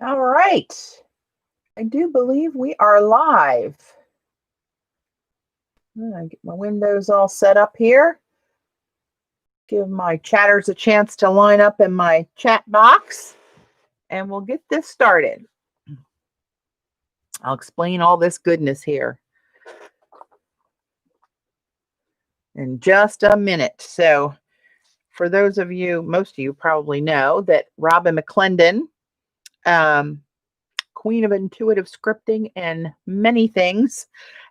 All right. I do believe we are live. I get my windows all set up here. Give my chatters a chance to line up in my chat box, and we'll get this started. I'll explain all this goodness here in just a minute. So for those of you, most of you probably know that Robyn McClendon, queen of intuitive scripting and many things,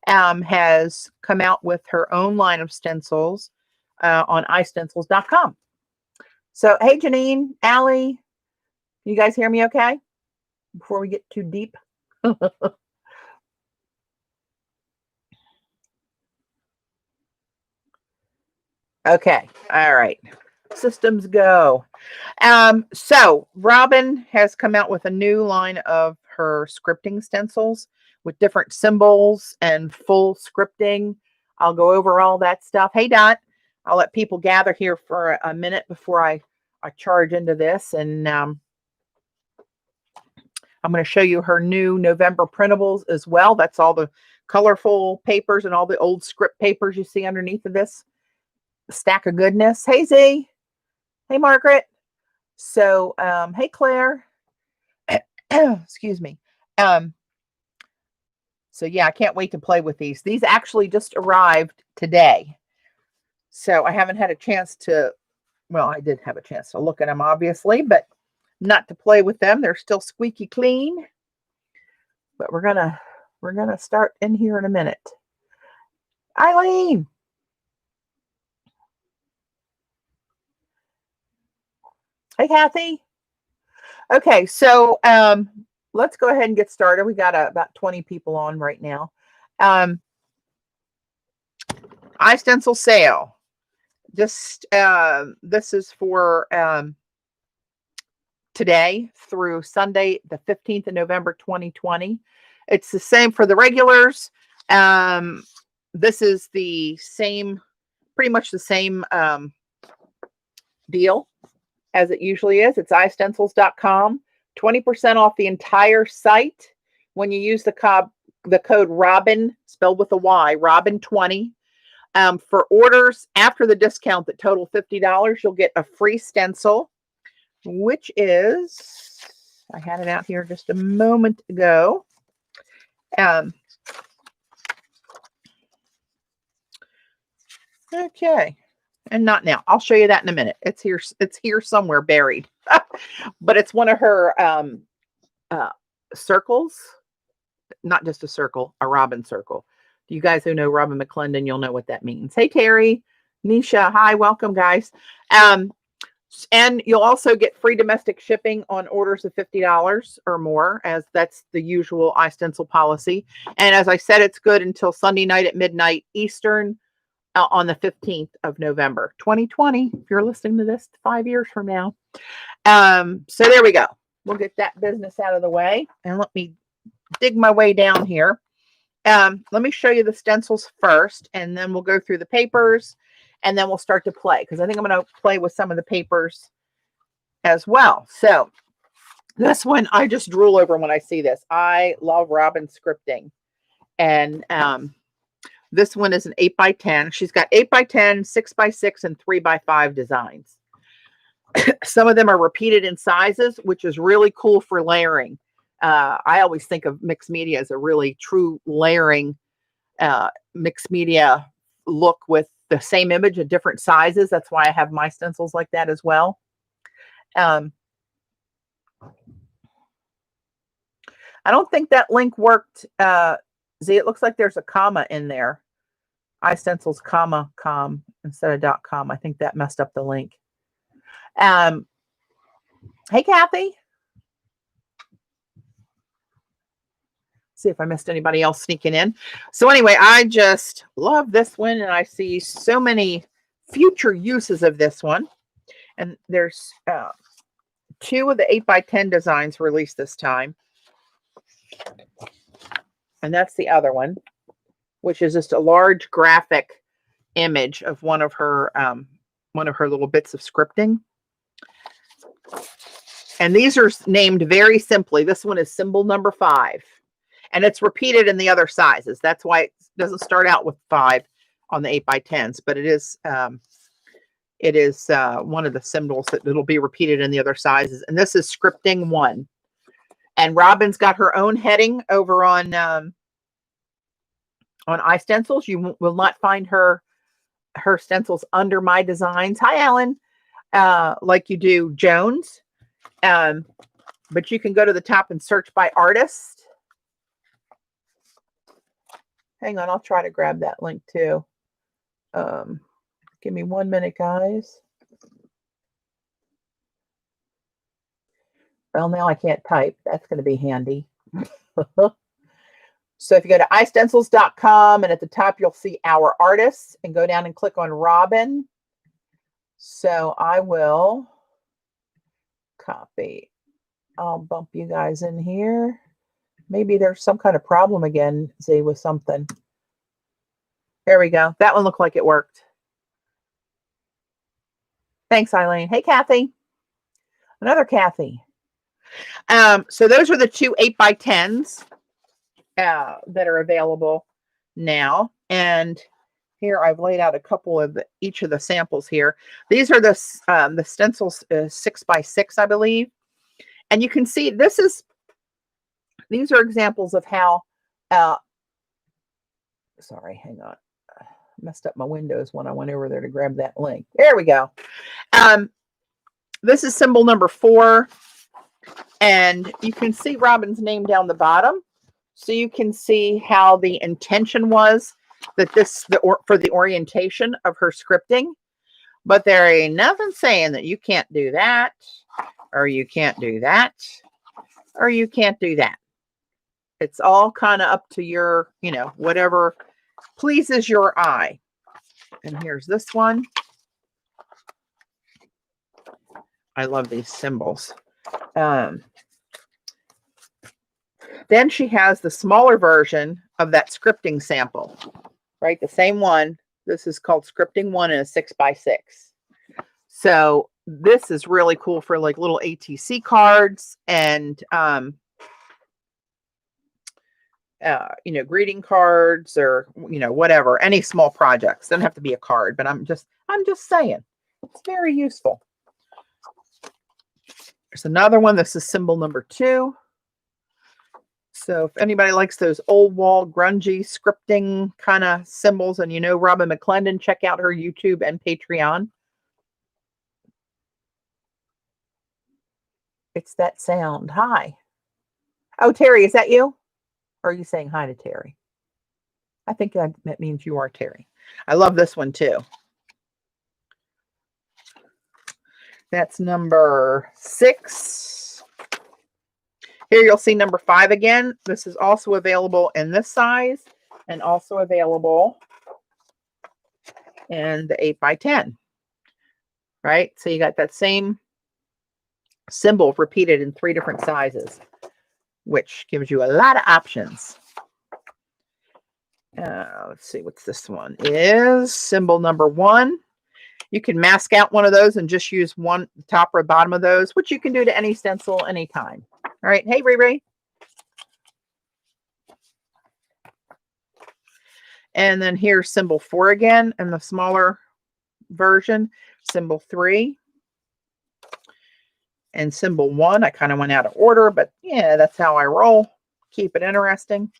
has come out with her own line of stencils on iStencils.com. So, hey, Janine, Allie, you guys hear me okay? Before we get too deep. Okay. All right. Systems go. So Robyn has come out with a new line of her scripting stencils with different symbols and full scripting. I'll go over all that stuff. Hey, Dot, I'll let people gather here for a minute before I charge into this. And I'm going to show you her new November printables as well. That's all the colorful papers and all the old script papers you see underneath of this stack of goodness. Hey, Z. Hey, Margaret. So, hey, Claire. Excuse me. So yeah, I can't wait to play with these. These actually just arrived today. So I haven't had a chance to, well, I did have a chance to look at them, obviously, but not to play with them. They're still squeaky clean. But we're gonna start in here in a minute. Eileen. Hey, Kathy. Okay, so let's go ahead and get started. We got about 20 people on right now. iStencil sale. Just this is for today through Sunday, the 15th of November, 2020. It's the same for the regulars. This is the same, pretty much the same deal as it usually is. It's iStencils.com. 20% off the entire site when you use the code ROBYN, spelled with a Y, ROBYN20. For orders after the discount that total $50, you'll get a free stencil, which is, I had it out here just a moment ago. Okay. And not now. I'll show you that in a minute. It's here somewhere buried. But it's one of her circles. Not just a circle, a Robyn circle. You guys who know Robyn McClendon, you'll know what that means. Hey, Terry, Nisha, hi, welcome, guys. And you'll also get free domestic shipping on orders of $50 or more, as that's the usual iStencil policy. And as I said, it's good until Sunday night at midnight Eastern, on the 15th of November, 2020, if you're listening to this 5 years from now. So there we go. We'll get that business out of the way, and let me dig my way down here. Let me show you the stencils first, and then we'll go through the papers, and then we'll start to play, because I think I'm going to play with some of the papers as well. So this one, I just drool over when I see this. I love Robyn scripting. And this one is an 8x10. She's got 8x10, 6x6, and 3x5 designs. Some of them are repeated in sizes, which is really cool for layering. I always think of mixed media as a really true layering mixed media look with the same image at different sizes. That's why I have my stencils like that as well. I don't think that link worked. Z, it looks like there's a comma in there. iStencils, com instead of .com. I think that messed up the link. Hey, Kathy. See if I missed anybody else sneaking in. So anyway, I just love this one, and I see so many future uses of this one. And there's 2 of the 8x10 designs released this time. And that's the other one, which is just a large graphic image of one of her little bits of scripting. And these are named very simply. This one is symbol number 5. And it's repeated in the other sizes. That's why it doesn't start out with 5 on the 8x10s, but it is one of the symbols that it'll be repeated in the other sizes. And this is scripting 1. And Robyn's got her own heading over on iStencils. You will not find her stencils under my designs. Hi, Alan. Like you do Jones. But you can go to the top and search by artist. Hang on, I'll try to grab that link too. Give me 1 minute, guys. Well, now I can't type. That's going to be handy. So if you go to iStencils.com and at the top you'll see our artists and go down and click on Robyn. So I will copy. I'll bump you guys in here. Maybe there's some kind of problem again, Z, with something. There we go. That one looked like it worked. Thanks, Eileen. Hey, Kathy. Another Kathy. So those are the 2 8x10s that are available now. And here I've laid out a couple of each of the samples here. These are the stencils 6x6, I believe. And you can see these are examples of how, sorry, hang on. I messed up my windows when I went over there to grab that link. There we go. This is symbol number 4. And you can see Robyn's name down the bottom. So you can see how the intention was that for the orientation of her scripting. But there ain't nothing saying that you can't do that, or you can't do that, or you can't do that. It's all kind of up to your, whatever pleases your eye. And here's this one. I love these symbols. Then she has the smaller version of that scripting sample, right? The same one. This is called scripting 1 in a 6x6. So this is really cool for like little ATC cards and, greeting cards or, whatever, any small projects. Doesn't have to be a card, but I'm just saying it's very useful. There's another one. This is symbol number 2. So if anybody likes those old wall grungy scripting kind of symbols and Robyn McClendon, check out her YouTube and Patreon. It's that sound. Hi. Oh, Terry, is that you? Or are you saying hi to Terry? I think that means you are Terry. I love this one too. That's number 6. Here you'll see number 5 again. This is also available in this size and also available in the 8x10. Right? So you got that same symbol repeated in 3 different sizes, which gives you a lot of options. Let's see what's this one is. Symbol number 1. You can mask out one of those and just use one top or bottom of those, which you can do to any stencil anytime. All right. Hey, Ray. And then here's symbol 4 again in the smaller version. Symbol 3. And symbol 1. I kind of went out of order, but yeah, that's how I roll. Keep it interesting.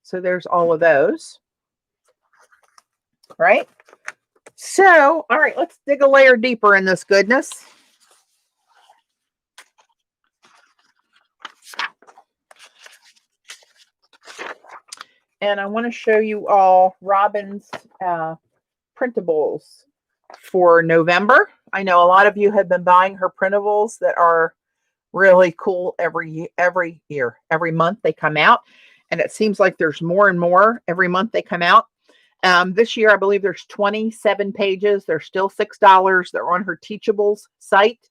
So there's all of those. Right? So, all right, let's dig a layer deeper in this goodness. And I want to show you all Robyn's printables for November. I know a lot of you have been buying her printables that are really cool every year. Every month they come out. And it seems like there's more and more every month they come out. This year, I believe there's 27 pages. They're still $6. They're on her Teachables site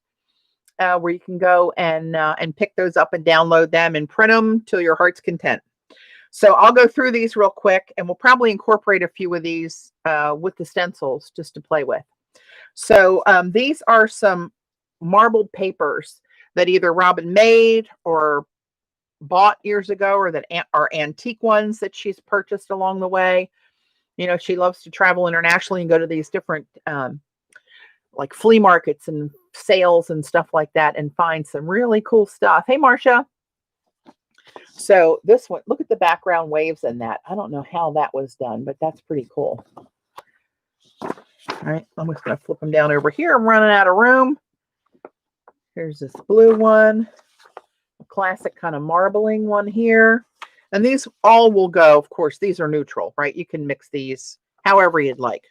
where you can go and pick those up and download them and print them till your heart's content. So I'll go through these real quick, and we'll probably incorporate a few of these with the stencils just to play with. So these are some marbled papers that either Robyn made or bought years ago, or that are antique ones that she's purchased along the way. You know, she loves to travel internationally and go to these different like flea markets and sales and stuff like that and find some really cool stuff. Hey, Marcia. So this one, look at the background waves in that. I don't know how that was done, but that's pretty cool. All right, I'm just going to flip them down over here. I'm running out of room. Here's this blue one, a classic kind of marbling one here. And these all will go, of course, these are neutral, right? You can mix these however you'd like.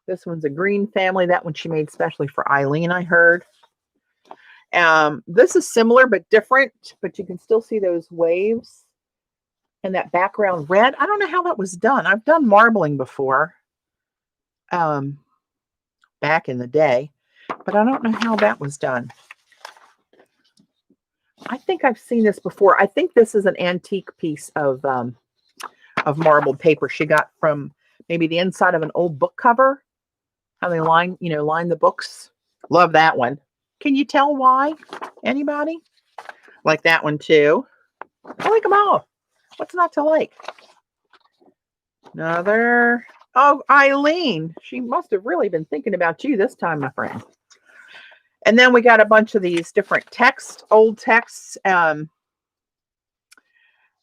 This one's a green family. That one she made specially for Eileen, I heard. This is similar but different, but you can still see those waves and that background red. I don't know how that was done. I've done marbling before back in the day, but I don't know how that was done. I think I've seen this before. I think this is an antique piece of marbled paper she got from maybe the inside of an old book cover. How they line the books. Love that one. Can you tell why? Anybody? Like that one too. I like them all. What's not to like? Another. Oh, Eileen. She must have really been thinking about you this time, my friend. And then we got a bunch of these different texts, old texts. I'm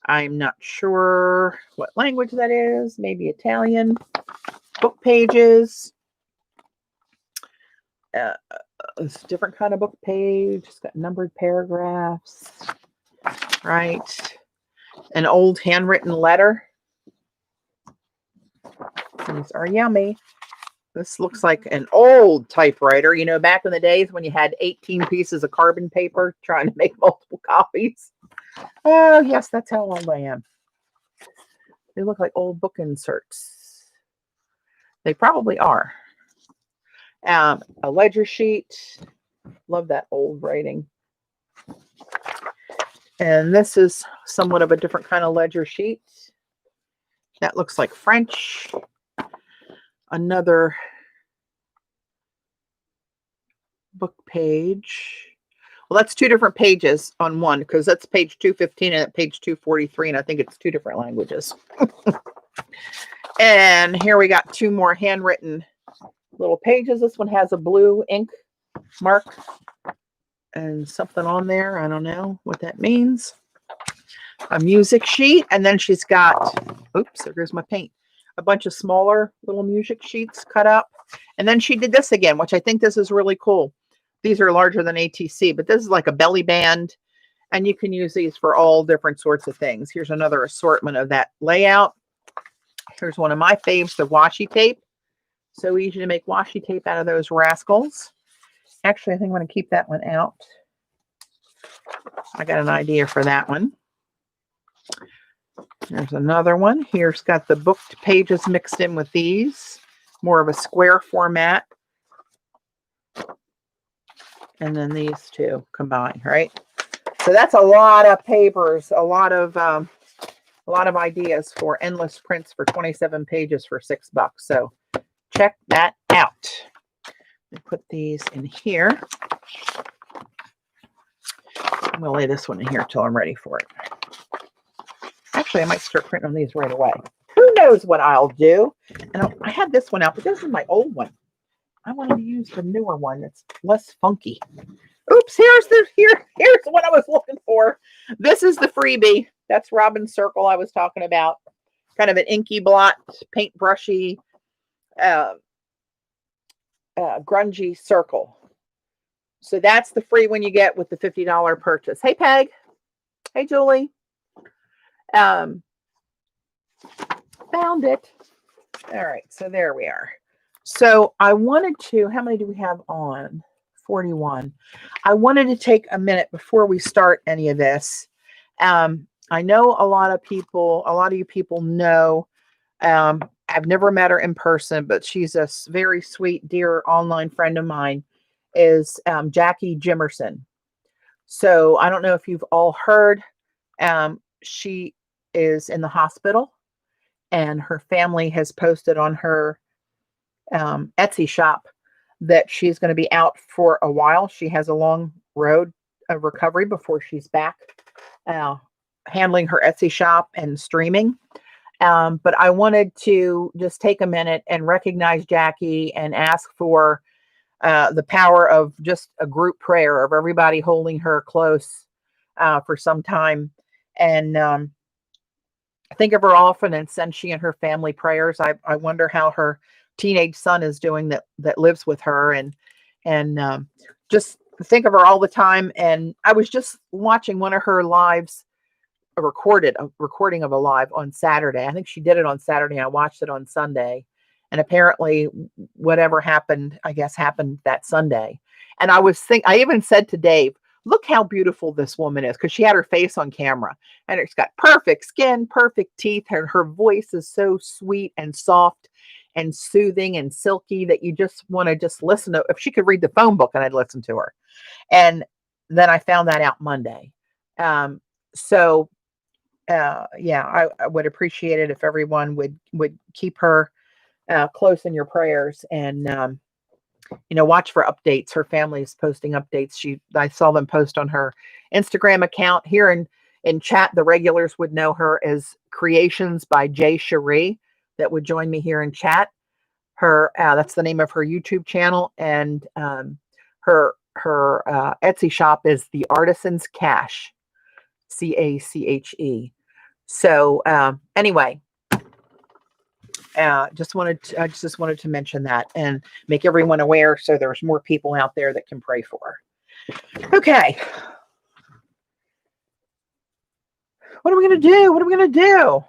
not sure what language that is. Maybe Italian. Book pages. It's a different kind of book page. It's got numbered paragraphs. Right. An old handwritten letter. These are yummy. This looks like an old typewriter. You know, back in the days when you had 18 pieces of carbon paper trying to make multiple copies. Oh, yes, that's how old I am. They look like old book inserts. They probably are. A ledger sheet. Love that old writing. And this is somewhat of a different kind of ledger sheet. That looks like French. Another book page. Well, that's two different pages on one, because that's page 215 and page 243, and I think it's two different languages. And here we got two more handwritten little pages. This one has a blue ink mark and something on there. I don't know what that means. A music sheet, and then she's got, oops, there goes my paint. A bunch of smaller little music sheets cut up. And then she did this again, which I think this is really cool. These are larger than ATC, but this is like a belly band, and you can use these for all different sorts of things. Here's another assortment of that layout. Here's one of my faves, the washi tape. So easy to make washi tape out of those rascals. Actually, I think I'm going to keep that one out. I got an idea for that one. There's another one. Here's got the booked pages mixed in with these. More of a square format. And then these two combined, right? So that's a lot of papers, a lot of ideas for endless prints for 27 pages for $6. So check that out. Let me put these in here. I'm going to lay this one in here till I'm ready for it. Actually, I might start printing on these right away. Who knows what I'll do? And I had this one out, but this is my old one. I wanted to use the newer one that's less funky. Oops, here's what I was looking for. This is the freebie. That's Robyn's circle I was talking about. Kind of an inky blot, paintbrushy, grungy circle. So that's the free one you get with the $50 purchase. Hey, Peg. Hey, Julie. Found it. All right, so there we are. So I wanted to, how many do we have on? 41. I wanted to take a minute before we start any of this. I know a lot of you people know, I've never met her in person, but she's a very sweet, dear online friend of mine, is Jackie Jimerson. So I don't know if you've all heard, she is in the hospital, and her family has posted on her Etsy shop that she's going to be out for a while. She has a long road of recovery before she's back handling her Etsy shop and streaming. But I wanted to just take a minute and recognize Jackie and ask for the power of just a group prayer of everybody holding her close for some time. And think of her often and send she and her family prayers. I wonder how her teenage son is doing that lives with her, and just think of her all the time. And I was just watching one of her lives, a recording of a live on Saturday. I think she did it on Saturday and I watched it on Sunday. And apparently whatever happened, I guess, happened that Sunday. And I even said to Dave, look how beautiful this woman is, because she had her face on camera and it's got perfect skin, perfect teeth, and her voice is so sweet and soft and soothing and silky that you just want to just listen to. If she could read the phone book, and I'd listen to her. And then I found that out Monday. Yeah, I would appreciate it if everyone would keep her close in your prayers, and watch for updates. Her family is posting updates. I saw them post on her Instagram account. Here in chat, the regulars would know her as Creations by Jay Cherie, that would join me here in chat. That's the name of her YouTube channel, and her Etsy shop is The Artisan's Cache, CACHE. So anyway, I just wanted to mention that and make everyone aware, so there's more people out there that can pray for her. Okay. What are we going to do? What are we going to do?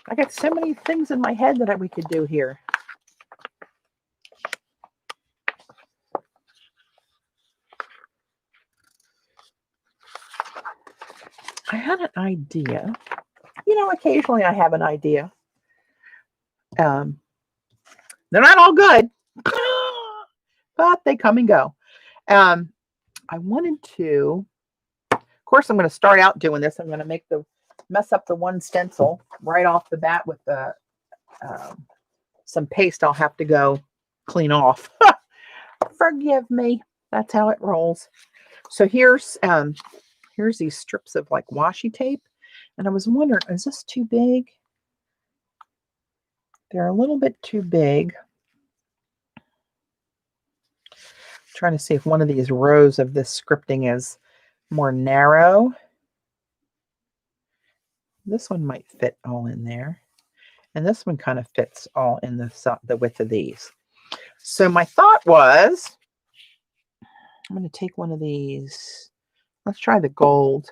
I got so many things in my head that we could do here. I had an idea. Occasionally I have an idea. They're not all good, but they come and go. I wanted to, of course, I'm going to start out doing this. I'm going to mess up the one stencil right off the bat with the some paste I'll have to go clean off. Forgive me. That's how it rolls. So here's these strips of like washi tape, and I was wondering, is this too big? They're a little bit too big. Trying to see if one of these rows of this scripting is more narrow. This one might fit all in there, and this one kind of fits all in the width of these. So my thought was, I'm going to take one of these. Let's try the gold.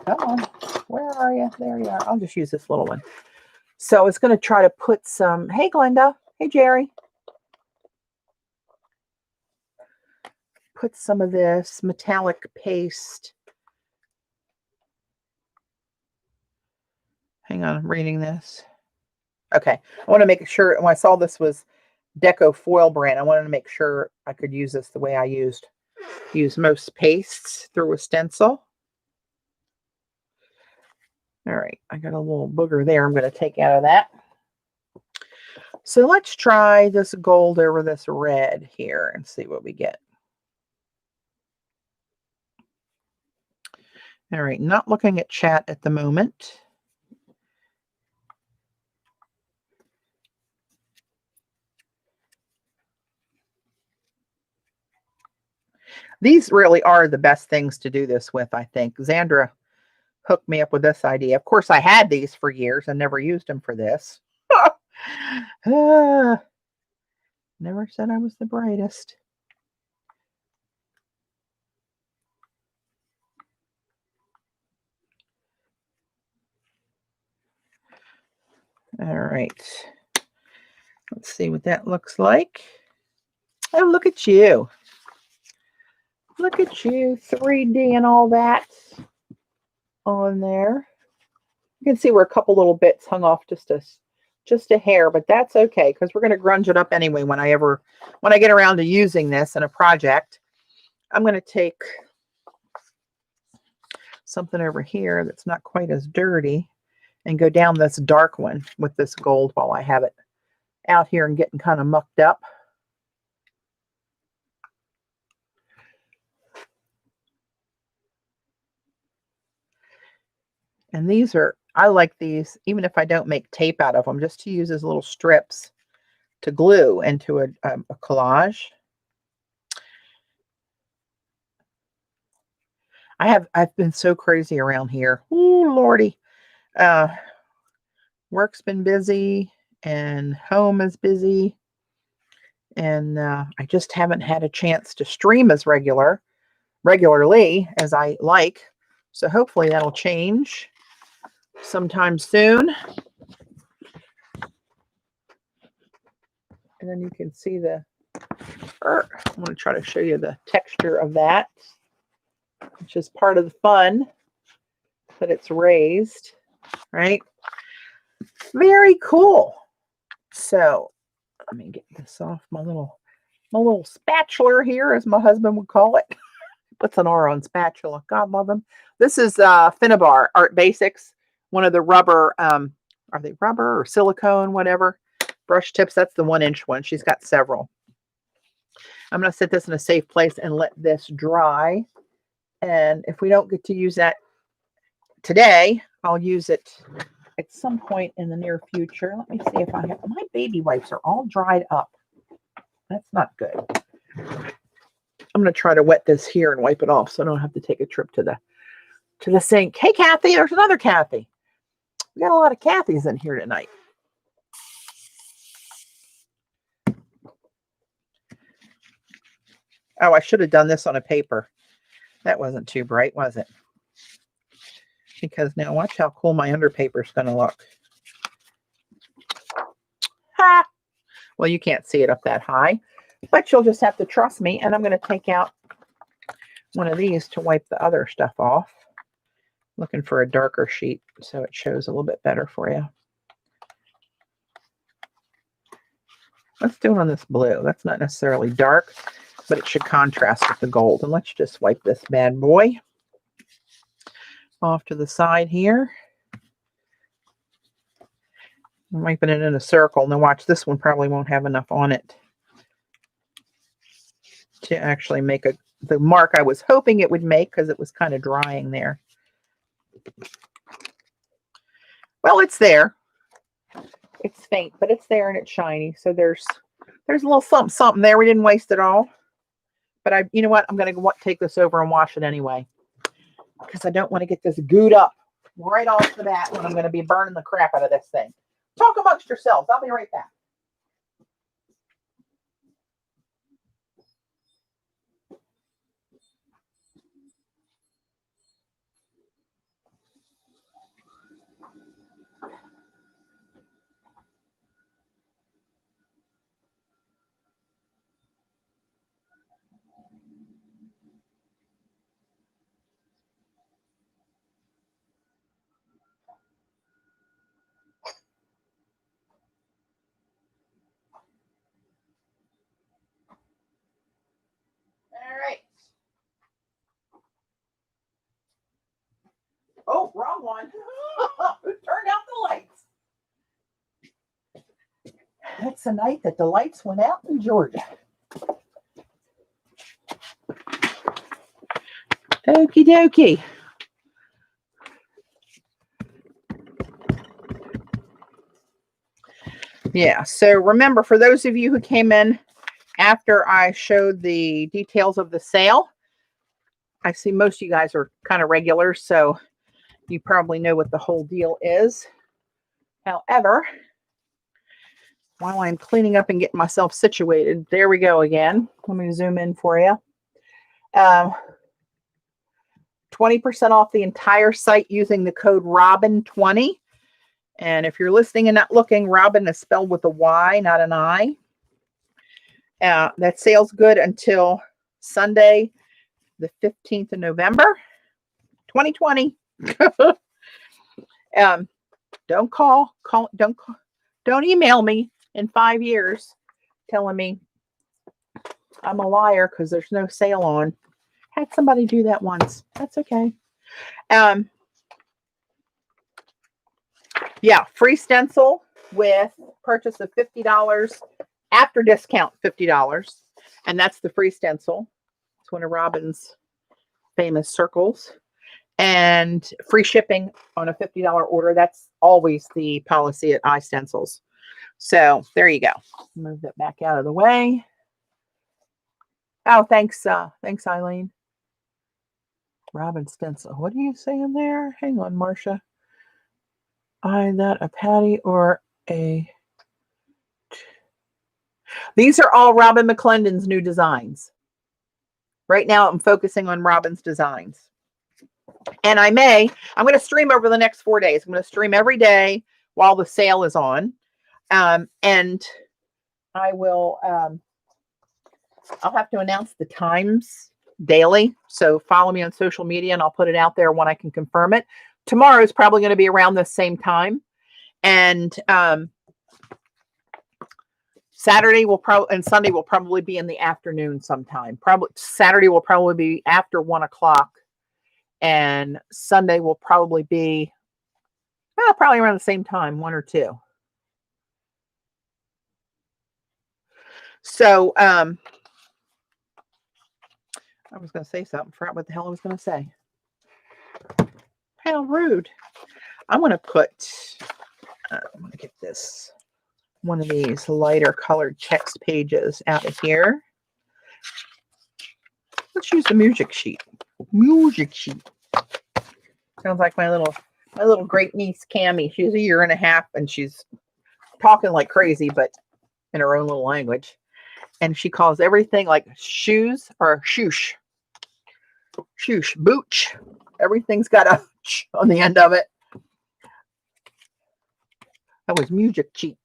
Come on, where are you? There you are. I'll just use this little one. So it's going to try to put some, hey Glenda, hey Jerry. Put some of this metallic paste. Hang on, I'm reading this. Okay, I want to make sure, when I saw this was Deco Foil brand, I wanted to make sure I could use this the way I use most pastes through a stencil. All right, I got a little booger there I'm going to take out of that. So let's try this gold over this red here and see what we get. All right, not looking at chat at the moment. These really are the best things to do this with, I think. Xandra hooked me up with this idea. Of course, I had these for years and never used them for this. Never said I was the brightest. All right. Let's see what that looks like. Oh, look at you. Look at you, 3D and all that on there. You can see where a couple little bits hung off just a hair, but that's okay because we're going to grunge it up anyway when I get around to using this in a project. I'm going to take something over here that's not quite as dirty and go down this dark one with this gold while I have it out here and getting kind of mucked up. And these are, I like these, even if I don't make tape out of them, just to use as little strips to glue into a collage. I've been so crazy around here. Ooh, Lordy. Work's been busy and home is busy. And I just haven't had a chance to stream as regularly as I like. So hopefully that'll change sometime soon. And then you can see the, I'm going to try to show you the texture of that, which is part of the fun that it's raised, right? Very cool. So let me get this off my little spatula here, as my husband would call it. Puts an R on spatula. God love him. This is Finnabar Art Basics. One of the rubber, are they rubber or silicone, whatever, brush tips. That's the 1-inch one. She's got several. I'm going to set this in a safe place and let this dry. And if we don't get to use that today, I'll use it at some point in the near future. Let me see if I have, my baby wipes are all dried up. That's not good. I'm going to try to wet this here and wipe it off so I don't have to take a trip to the sink. Hey, Kathy, there's another Kathy. We got a lot of Kathys in here tonight. Oh, I should have done this on a paper. That wasn't too bright, was it? Because now watch how cool my underpaper is going to look. Ha! Well, you can't see it up that high, but you'll just have to trust me. And I'm going to take out one of these to wipe the other stuff off. Looking for a darker sheet so it shows a little bit better for you. Let's do it on this blue. That's not necessarily dark, but it should contrast with the gold. And let's just wipe this bad boy off to the side here. I'm wiping it in a circle. Now watch, this one probably won't have enough on it to actually make the mark I was hoping it would make, because it was kind of drying there. Well, it's there. It's faint, but it's there and it's shiny. So there's a little something there. We didn't waste it all. But you know what? I'm going to take this over and wash it anyway, because I don't want to get this gooed up right off the bat when I'm going to be burning the crap out of this thing. Talk amongst yourselves. I'll be right back. All right. Oh, wrong one. Who turned out the lights? That's the night that the lights went out in Georgia. Okie dokie. Yeah, so remember, for those of you who came in after I showed the details of the sale, I see most of you guys are kind of regulars, so you probably know what the whole deal is. However, while I'm cleaning up and getting myself situated, there we go again. Let me zoom in for you. 20% off the entire site using the code ROBYN20. And if you're listening and not looking, Robyn is spelled with a Y, not an I. That sale's good until Sunday, the 15th of November, 2020. Don't email me in 5 years telling me I'm a liar because there's no sale on. Had somebody do that once. That's okay. Yeah, free stencil with purchase of $50 after discount, $50. And that's the free stencil. It's one of Robyn's famous circles. And free shipping on a $50 order. That's always the policy at iStencils. So there you go. Move that back out of the way. Oh, thanks. Thanks, Eileen. Robyn stencil. What are you saying there? Hang on, Marcia. That a Patti or a... These are all Robyn McClendon's new designs. Right now, I'm focusing on Robyn's designs. And I'm going to stream over the next 4 days. I'm going to stream every day while the sale is on. And I will, I'll have to announce the times daily. So follow me on social media and I'll put it out there when I can confirm it. Tomorrow is probably going to be around the same time. And Saturday will probably, and Sunday will probably be in the afternoon sometime. Probably Saturday will probably be after 1 o'clock. And Sunday will probably be probably around the same time, 1 or 2. So I was going to say something. Forgot what the hell I was going to say. How rude. I'm going to put, I'm going to get this, one of these lighter colored text pages out of here. Let's use the music sheet. Music sheet. Sounds like my little great niece Cammie. She's 1.5 years and she's talking like crazy, but in her own little language. And she calls everything like shoes or shoosh. Shoosh, booch. Everything's got a ch on the end of it. That was music sheet.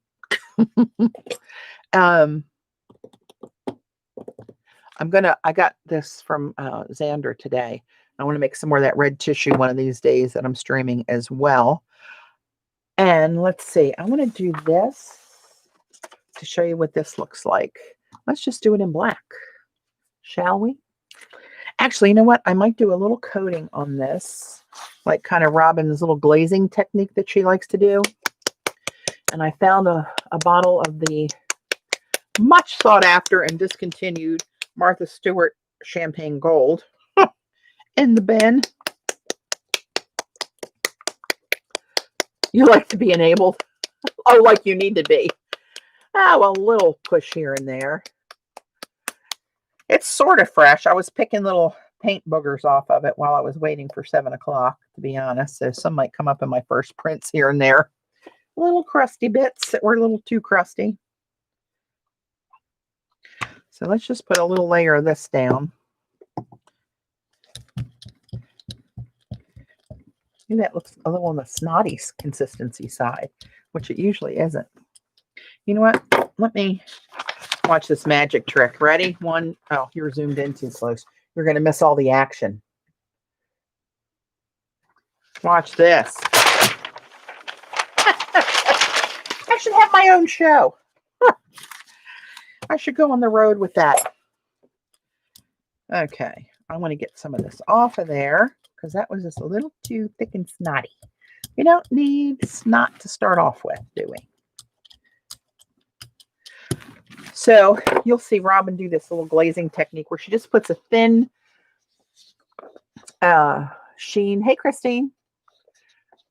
I got this from Xander today. I want to make some more of that red tissue one of these days that I'm streaming as well. And let's see, I want to do this to show you what this looks like. Let's just do it in black, shall we? Actually, you know what? I might do a little coating on this, like kind of Robyn's little glazing technique that she likes to do. And I found a bottle of the much sought after and discontinued Martha Stewart Champagne Gold in the bin. You like to be enabled? Oh, like you need to be. Well, a little push here and there. It's sort of fresh. I was picking little paint boogers off of it while I was waiting for 7 o'clock, to be honest. So some might come up in my first prints here and there. Little crusty bits that were a little too crusty. So let's just put a little layer of this down. See, that looks a little on the snotty consistency side, which it usually isn't. You know what? Let me watch this magic trick. Ready? One. Oh, you're zoomed in too close. You're going to miss all the action. Watch this. I should have my own show. I should go on the road with that. Okay. I want to get some of this off of there because that was just a little too thick and snotty. We don't need snot to start off with, do we? So you'll see Robyn do this little glazing technique where she just puts a thin sheen. Hey, Christine.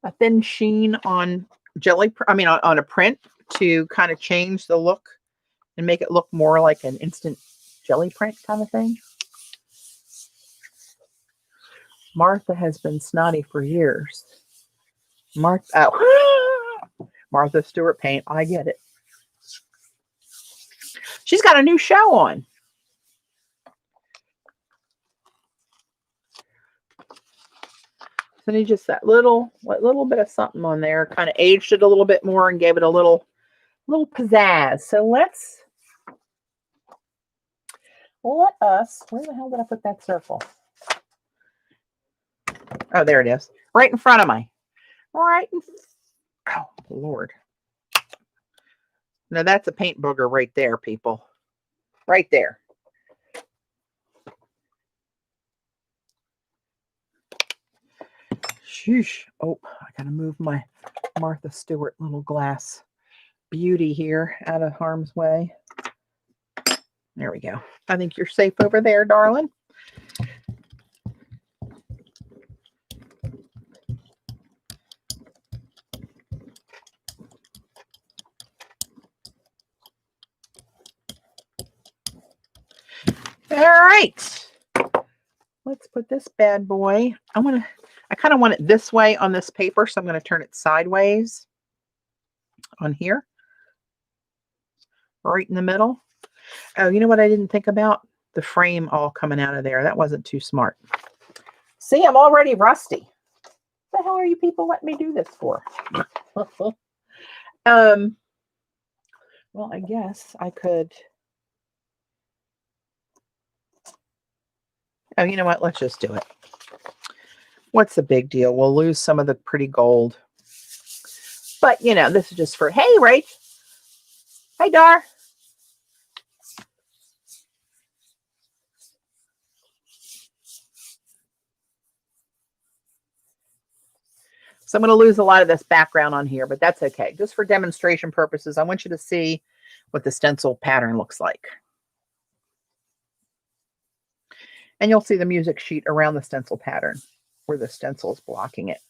A thin sheen on on a print to kind of change the look and make it look more like an instant jelly print kind of thing. Martha has been snotty for years. Martha Stewart paint. I get it. She's got a new show on. So need just that little bit of something on there, kind of aged it a little bit more and gave it a little pizzazz. So let us, where the hell did I put that circle? Oh, there it is. Right in front of me. Oh, Lord. Now that's a paint booger right there, people. Right there. Sheesh. Oh, I gotta move my Martha Stewart little glass beauty here out of harm's way. There we go. I think you're safe over there, darling. All right. Let's put this bad boy. I kind of want it this way on this paper, so I'm going to turn it sideways on here. Right in the middle. Oh, you know what I didn't think about? The frame all coming out of there. That wasn't too smart. See, I'm already rusty. What the hell are you people letting me do this for? Well, I guess I could. Oh, you know what? Let's just do it. What's the big deal? We'll lose some of the pretty gold. But, you know, this is just for, hey, Rach. Hi, Dar. So I'm going to lose a lot of this background on here, but that's okay. Just for demonstration purposes, I want you to see what the stencil pattern looks like. And you'll see the music sheet around the stencil pattern where the stencil is blocking it.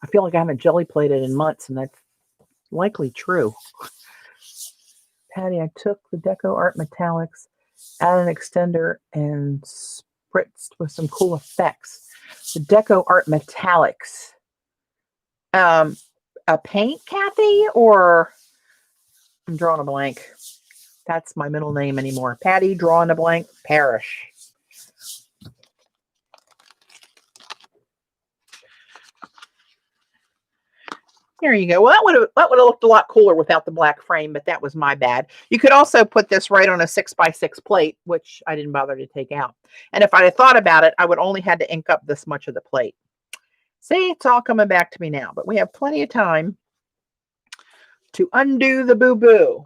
I feel like I haven't jelly plated in months, and that's likely true. Patti, I took the Deco Art Metallics, added an extender, and spritzed with some cool effects. The Deco Art Metallics. A paint, Kathy, or I'm drawing a blank. That's my middle name anymore. Patti, drawing a blank, Parrish. There you go. Well, that would have looked a lot cooler without the black frame, but that was my bad. You could also put this right on a 6x6 plate, which I didn't bother to take out. And if I had thought about it, I would only had to ink up this much of the plate. See, it's all coming back to me now, but we have plenty of time to undo the boo-boo.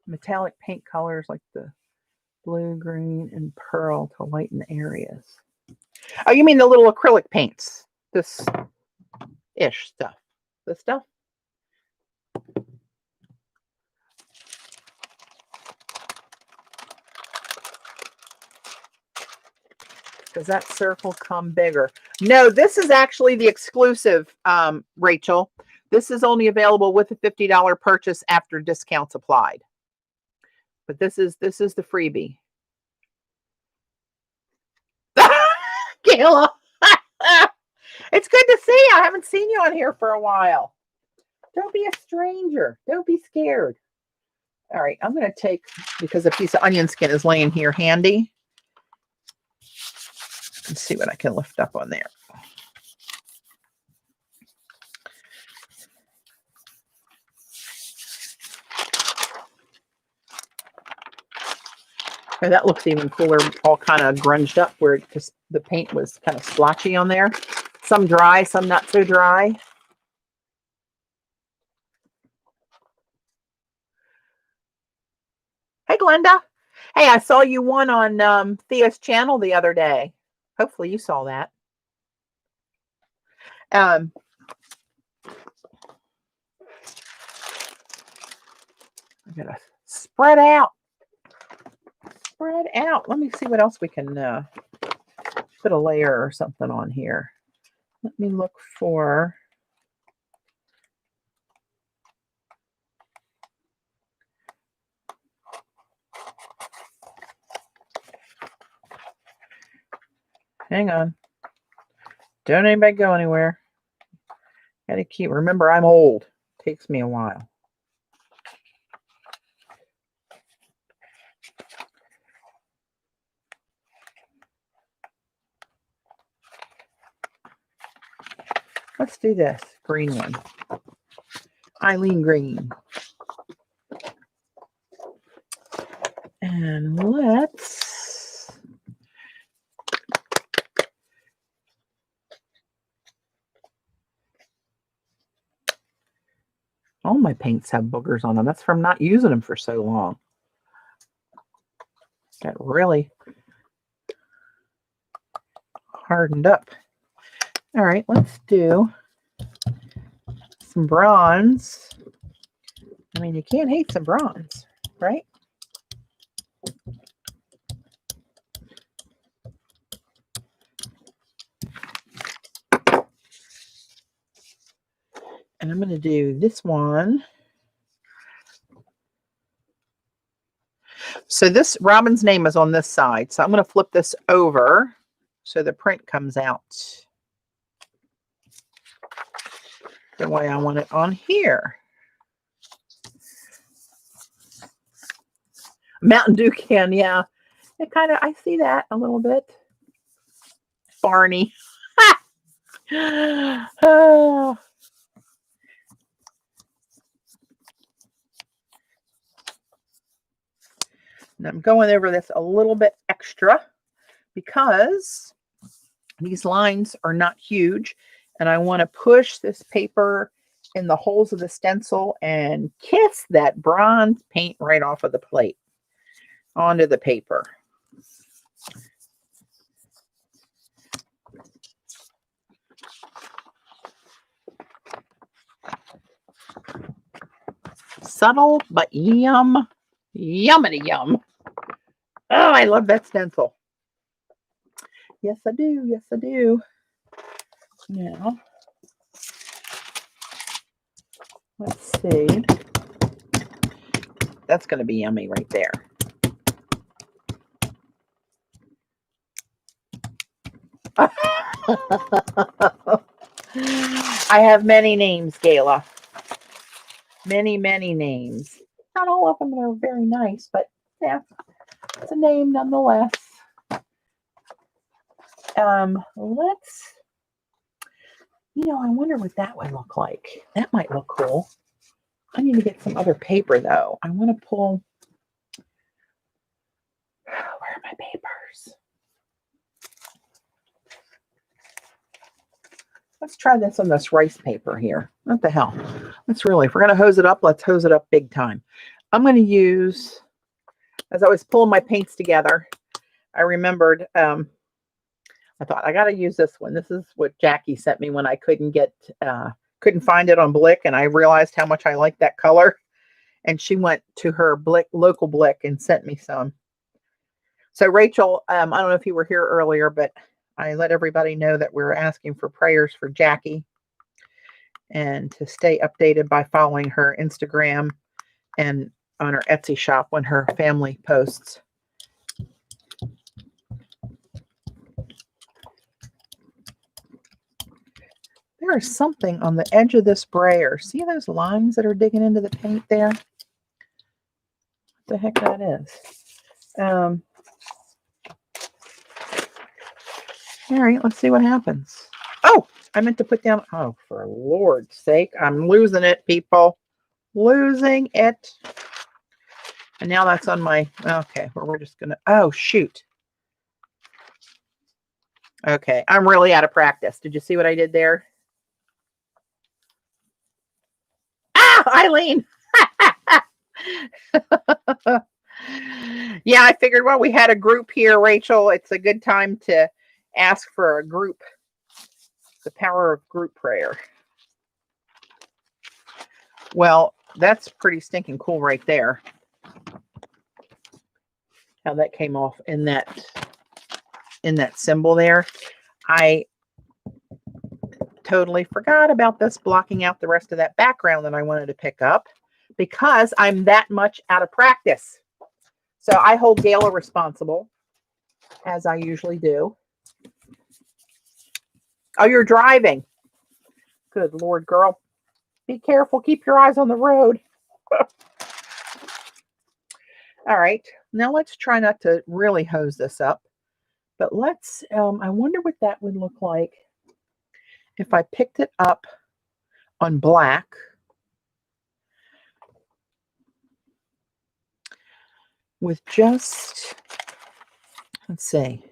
Metallic paint colors like the blue, green, and pearl to lighten areas. Oh, you mean the little acrylic paints? This-ish stuff. This stuff? Does that circle come bigger? No, this is actually the exclusive, Rachel. This is only available with a $50 purchase after discounts applied. But this is the freebie. Kayla. It's good to see you. I haven't seen you on here for a while. Don't be a stranger. Don't be scared. All right, I'm going to take, because a piece of onion skin is laying here handy. Let's see what I can lift up on there. Oh, that looks even cooler, all kind of grunged up where just the paint was kind of splotchy on there. Some dry, some not so dry. Hey, Glenda. Hey, I saw you won on Thea's channel the other day. Hopefully you saw that. I gotta spread out. Spread out. Let me see what else we can put a layer or something on here. Let me look for. Hang on. Don't anybody go anywhere. Gotta keep. Remember, I'm old. Takes me a while. Let's do this green one. Eileen Green. And let's oh my my paints have boogers on them. That's from not using them for so long. Got really hardened up. All right, let's do some bronze. I mean, you can't hate some bronze, right? And I'm going to do this one. So this Robyn's name is on this side. So I'm going to flip this over so the print comes out the way I want it on here. Mountain Dew can, yeah. It kind of, I see that a little bit. Barney. Oh. And I'm going over this a little bit extra because these lines are not huge, and I want to push this paper in the holes of the stencil and kiss that bronze paint right off of the plate onto the paper. Subtle but yum. Yummity yum. Oh, I love that stencil. Yes, I do. Yes, I do. Now, let's see. That's going to be yummy right there. I have many names, Gayla. Many, many names. Not all of them are very nice, but yeah, it's a name nonetheless. Let's, I wonder what that would look like. That might look cool. I need to get some other paper though. I want to pull, where are my papers? Let's try this on this rice paper here. What the hell? Let's really, if we're going to hose it up, let's hose it up big time. I'm going to use, as I was pulling my paints together, I remembered, I thought I got to use this one. This is what Jackie sent me when I couldn't find it on Blick, and I realized how much I like that color. And she went to her local Blick and sent me some. So Rachel, I don't know if you were here earlier, but I let everybody know that we're asking for prayers for Jackie and to stay updated by following her Instagram and on her Etsy shop when her family posts. There is something on the edge of this brayer. See those lines that are digging into the paint there? What the heck that is? All right, let's see what happens. Oh, I meant to put down, oh, for Lord's sake, I'm losing it, people. Losing it. And now that's on my, okay, well, we're just going to, oh, shoot. Okay, I'm really out of practice. Did you see what I did there? Ah, Eileen. Yeah, I figured, well, we had a group here, Rachel. It's a good time to ask for a group. The power of group prayer. Well, that's pretty stinking cool right there. How that came off in that symbol there. I totally forgot about this blocking out the rest of that background that I wanted to pick up because I'm that much out of practice. So I hold Gayla responsible, as I usually do. Oh, you're driving. Good Lord, girl. Be careful. Keep your eyes on the road. All right. Now let's try not to really hose this up. But let's, I wonder what that would look like if I picked it up on black. With just, let's see.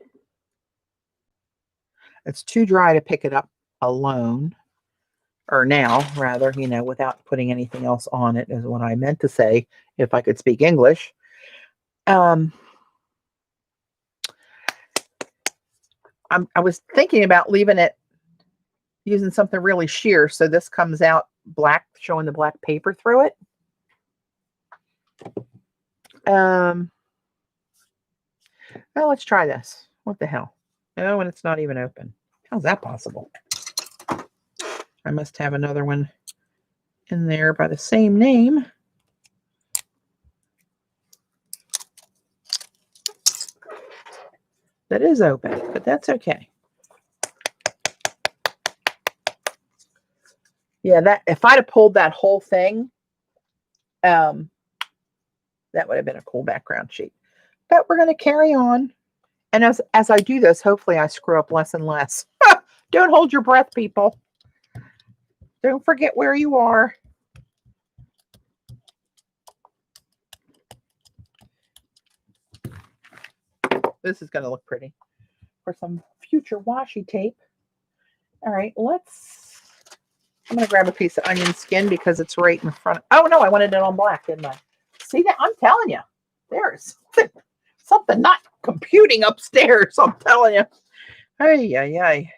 It's too dry to pick it up alone. or now rather, you know, without putting anything else on it is what I meant to say if I could speak English. I was thinking about leaving it, using something really sheer so this comes out black, showing the black paper through it. Well, let's try this. What the hell? Oh, and it's not even open. How's that possible? I must have another one in there by the same name. That is open, but that's okay. Yeah, that if I'd have pulled that whole thing, that would have been a cool background sheet. But we're going to carry on. And as I do this, hopefully I screw up less and less. Don't hold your breath, people. Don't forget where you are. This is going to look pretty for some future washi tape. All right, I'm going to grab a piece of onion skin because it's right in front. Oh, no, I wanted it on black, didn't I? See that? I'm telling you, there's something not computing upstairs. I'm telling you. Ay, ay, ay.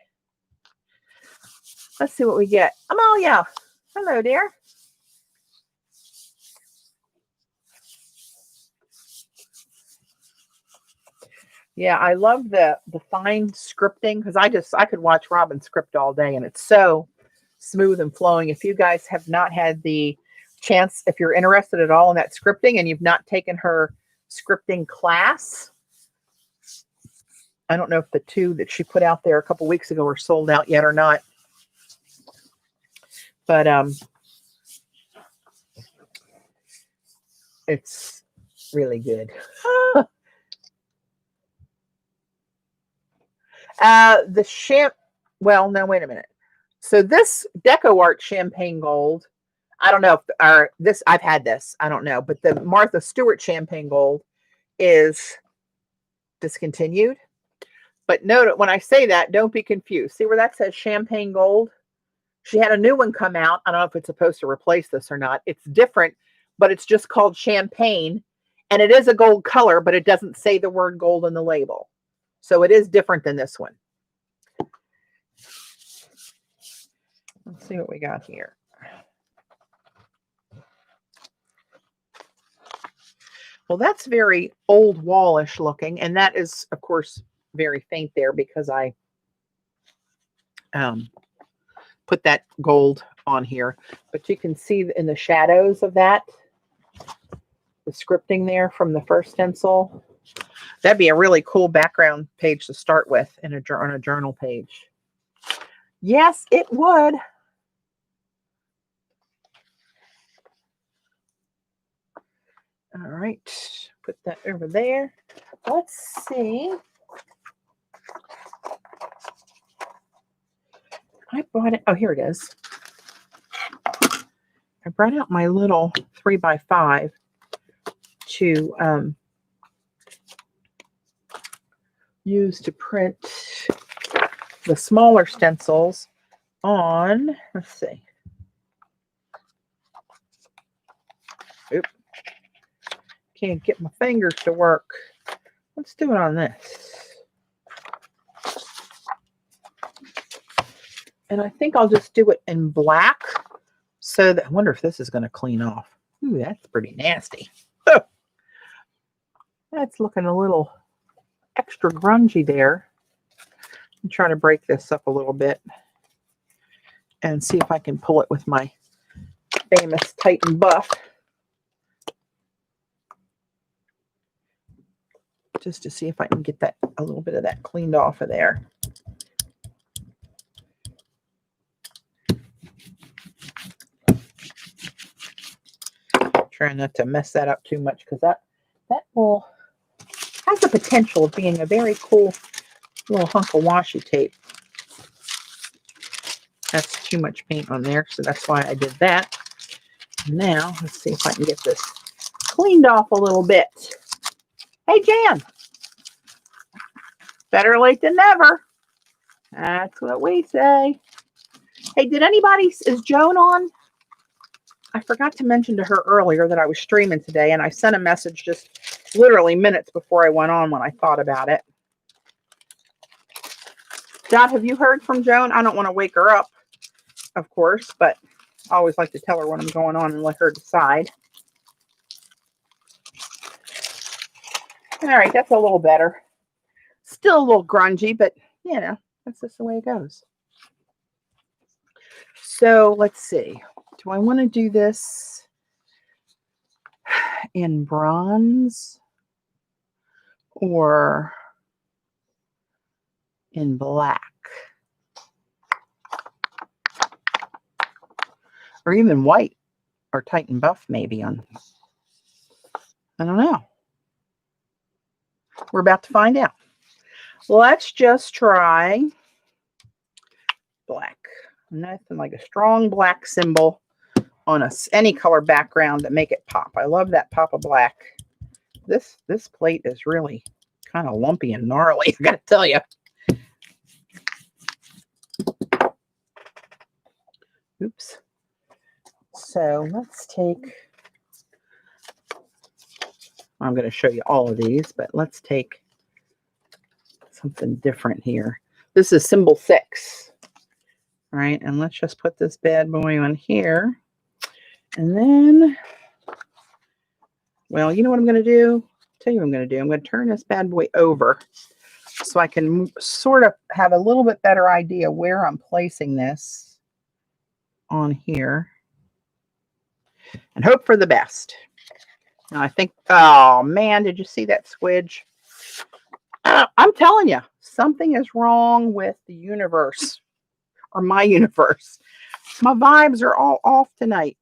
Let's see what we get. Amalia. Hello, dear. Yeah, I love the fine scripting because I could watch Robyn script all day, and it's so smooth and flowing. If you guys have not had the chance, if you're interested at all in that scripting and you've not taken her scripting class, I don't know if the 2 that she put out there a couple weeks ago are sold out yet or not. But it's really good. Well, no, wait a minute. So this Deco Art Champagne Gold, I don't know if I've had this, I don't know, but the Martha Stewart Champagne Gold is discontinued. But note, when I say that, don't be confused. See where that says Champagne Gold? She had a new one come out. I don't know if it's supposed to replace this or not. It's different, but it's just called Champagne. And it is a gold color, but it doesn't say the word gold in the label. So it is different than this one. Let's see what we got here. Well, that's very old wallish looking. And that is, of course, very faint there because I put that gold on here. But you can see in the shadows of that, the scripting there from the first stencil. That'd be a really cool background page to start with on a journal page. Yes, it would. All right, put that over there. Let's see. I brought it. Oh, here it is. I brought out my little 3x5 to use to print the smaller stencils on. Let's see. Oop. Can't get my fingers to work. Let's do it on this. And I think I'll just do it in black so that I wonder if this is going to clean off. Ooh, that's pretty nasty. Oh, that's looking a little extra grungy there. I'm trying to break this up a little bit and see if I can pull it with my famous Titan Buff. Just to see if I can get that a little bit of that cleaned off of there. Trying not to mess that up too much because that will has the potential of being a very cool little hunk of washi tape. That's too much paint on there, so that's why I did that. Now, let's see if I can get this cleaned off a little bit. Hey, Jan. Better late than never. That's what we say. Hey, is Joan on? I forgot to mention to her earlier that I was streaming today, and I sent a message just literally minutes before I went on when I thought about it. Dot, have you heard from Joan? I don't want to wake her up, of course, but I always like to tell her when I'm going on and let her decide. All right, that's a little better. Still a little grungy, but you know, that's just the way it goes. So let's see. Do I want to do this in bronze or in black? Or even white or Titan buff maybe on. I don't know. We're about to find out. Let's just try black. Nothing like a strong black symbol on any color background that make it pop. I love that pop of black. This plate is really kind of lumpy and gnarly, I gotta tell you. Oops. So let's take, I'm going to show you all of these, but let's take something different here. This is symbol 6. All right, and let's just put this bad boy on here. And then, well, you know what I'm going to do? I'll tell you what I'm going to do. I'm going to turn this bad boy over so I can sort of have a little bit better idea where I'm placing this on here and hope for the best. Now I think, oh man, did you see that squidge? I'm telling you, something is wrong with the universe or my universe. My vibes are all off tonight.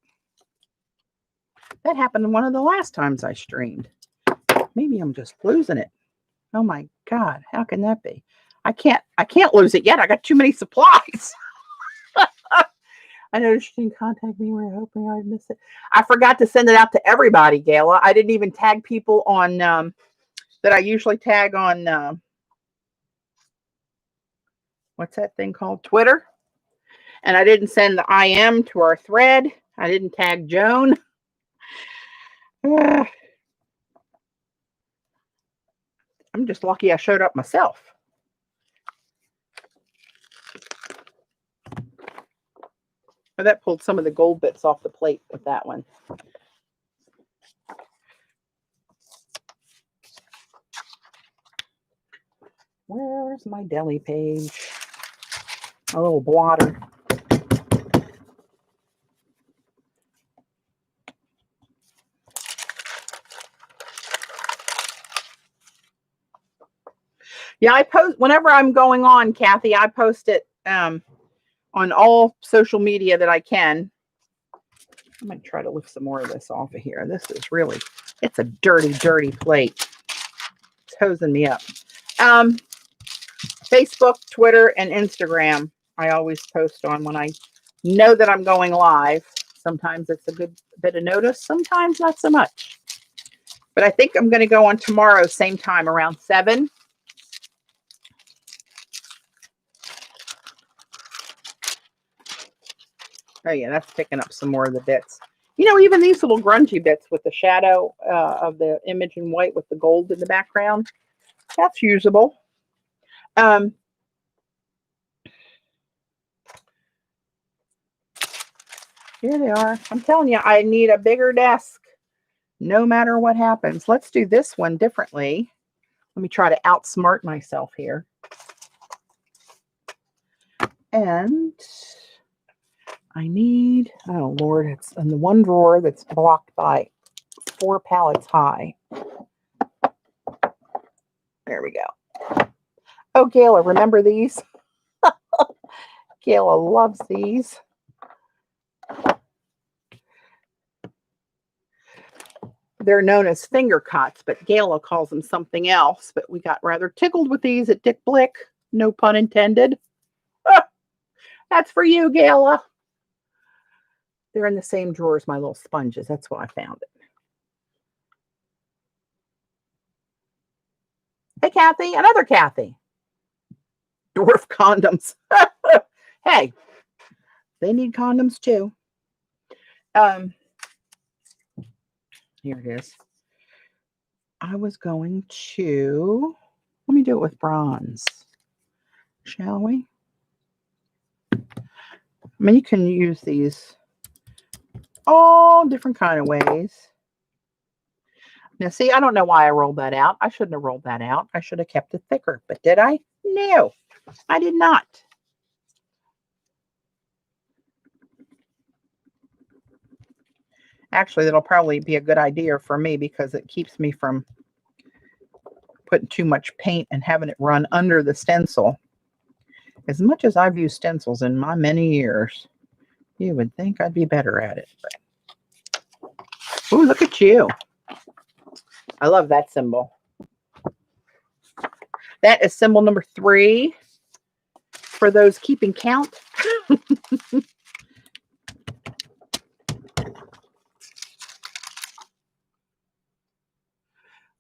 That happened one of the last times I streamed. Maybe I'm just losing it. Oh my God, how can that be? I can't lose it yet. I got too many supplies. I noticed you didn't contact me. We're hoping I'd miss it. I forgot to send it out to everybody, Gayla. I didn't even tag people on that I usually tag on what's that thing called? Twitter. And I didn't send the IM to our thread. I didn't tag Joan. I'm just lucky I showed up myself. Oh, that pulled some of the gold bits off the plate with that one. Where's my deli page? A little blotter. Yeah, I post whenever I'm going on, Kathy. I post it on all social media that I can. I'm going to try to lift some more of this off of here. This is really, it's a dirty, dirty plate. It's hosing me up. Facebook, Twitter, and Instagram, I always post on when I know that I'm going live. Sometimes it's a good bit of notice, sometimes not so much. But I think I'm going to go on tomorrow, same time, around 7. Oh yeah, that's picking up some more of the bits. You know, even these little grungy bits with the shadow of the image in white with the gold in the background, that's usable. Here they are. I'm telling you, I need a bigger desk no matter what happens. Let's do this one differently. Let me try to outsmart myself here. And I need, oh Lord, it's in the one drawer that's blocked by 4 pallets high. There we go. Oh, Gayla, remember these? Gayla loves these. They're known as finger cots, but Gayla calls them something else. But we got rather tickled with these at Dick Blick. No pun intended. That's for you, Gayla. They're in the same drawer as my little sponges. That's why I found it. Hey, Kathy. Another Kathy. Dwarf condoms. Hey, They need condoms too. Here it is. I was going to, let me do it with bronze, shall we? I mean, you can use these all different kind of ways. Now, see, I don't know why I rolled that out. I shouldn't have rolled that out. I should have kept it thicker, but did I? No, I did not. Actually, that'll probably be a good idea for me because it keeps me from putting too much paint and having it run under the stencil. As much as I've used stencils in my many years, you would think I'd be better at it. But... Ooh, look at you. I love that symbol. That is symbol number 3 for those keeping count.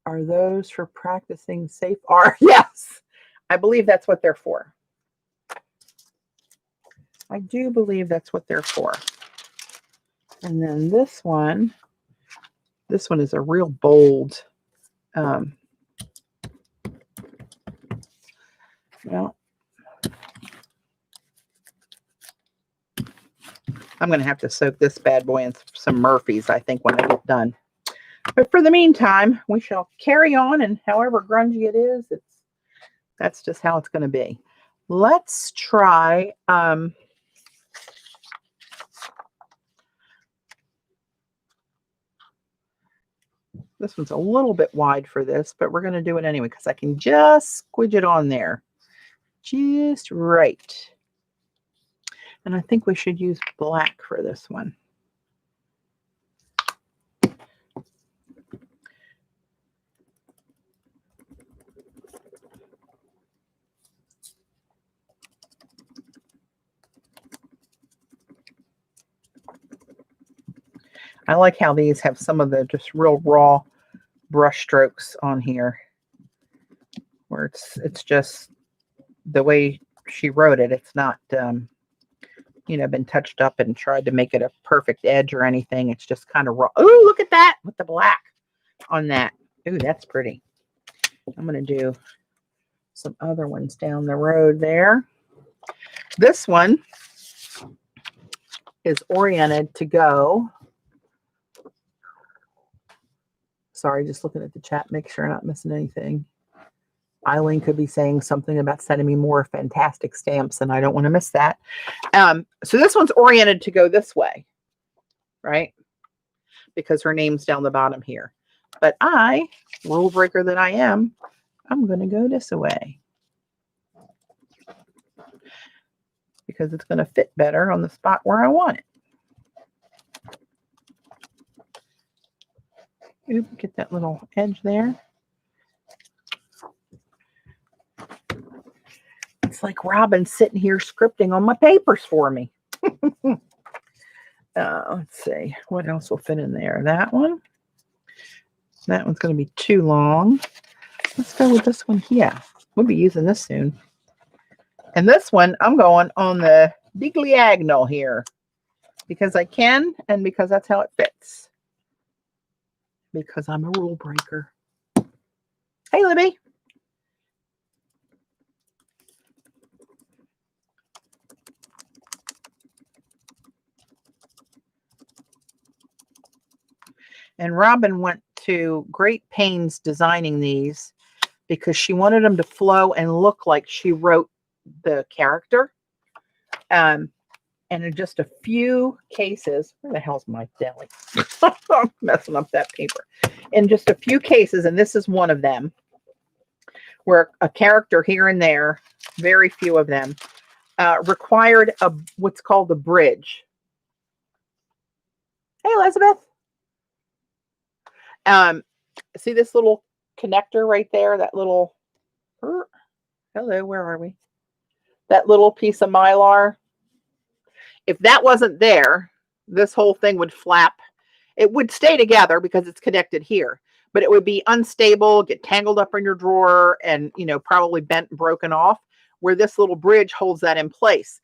Are those for practicing safe art? Yes, I believe that's what they're for. I do believe that's what they're for. And then this one is a real bold. Well, I'm going to have to soak this bad boy in some Murphy's, I think, when I get done. But for the meantime, we shall carry on, and however grungy it is, that's just how it's going to be. Let's try this one's a little bit wide for this, but we're going to do it anyway because I can just squidge it on there just right. And I think we should use black for this one. I like how these have some of the just real raw brush strokes on here, where it's just the way she wrote it. It's not, you know, been touched up and tried to make it a perfect edge or anything. It's just kind of raw. Oh, look at that with the black on that. Ooh, that's pretty. I'm going to do some other ones down the road there. This one is oriented to go. Sorry, just looking at the chat, make sure I'm not missing anything. Eileen could be saying something about sending me more fantastic stamps, and I don't want to miss that. So this one's oriented to go this way, right? Because her name's down the bottom here. But I, rule breaker that I am, I'm going to go this way. Because it's going to fit better on the spot where I want it. Oop, get that little edge there. It's like Robyn's sitting here scripting on my papers for me. Let's see. What else will fit in there? That one. That one's going to be too long. Let's go with this one here. We'll be using this soon. And this one, I'm going on the diagonal here. Because I can and because that's how it fits. Because I'm a rule breaker. Hey, Libby. And Robyn went to great pains designing these because she wanted them to flow and look like she wrote the character. And in just a few cases, where the hell's my deli? I'm messing up that paper. In just a few cases, and this is one of them, where a character here and there, very few of them, required what's called a bridge. Hey, Elizabeth. See this little connector right there? That little, hello, where are we? That little piece of Mylar. If that wasn't there, this whole thing would flap. It would stay together because it's connected here, but it would be unstable, get tangled up in your drawer, and, you know, probably bent and broken off, where this little bridge holds that in place.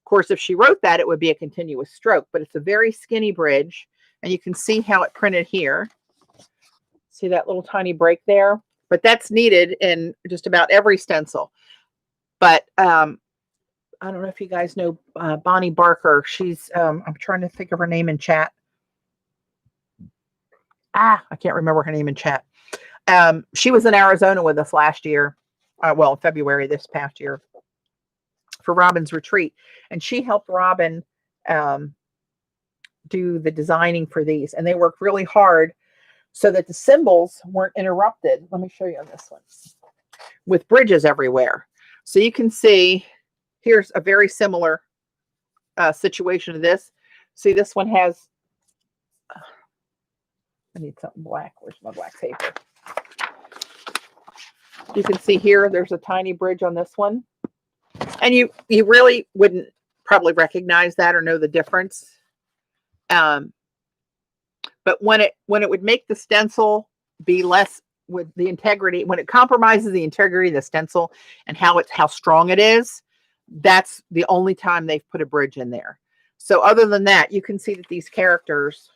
course, if she wrote that, it would be a continuous stroke, but it's a very skinny bridge, and you can see how it printed here. See that little tiny break there? But that's needed in just about every stencil. But I don't know if you guys know Bonnie Barker. She's, I'm trying to think of her name in chat. I can't remember her name in chat. She was in Arizona with us last year. Well, February this past year for Robyn's retreat. And she helped Robyn do the designing for these. And they worked really hard so that the symbols weren't interrupted. Let me show you on this one. With bridges everywhere. So you can see, here's a very similar situation to this. See, this one has, I need something black. Where's my black paper? You can see here, there's a tiny bridge on this one. And you really wouldn't probably recognize that or know the difference. But when it would make the stencil be less with the integrity, when it compromises the integrity of the stencil and how strong it is, that's the only time they've put a bridge in there. So other than that, you can see that these characters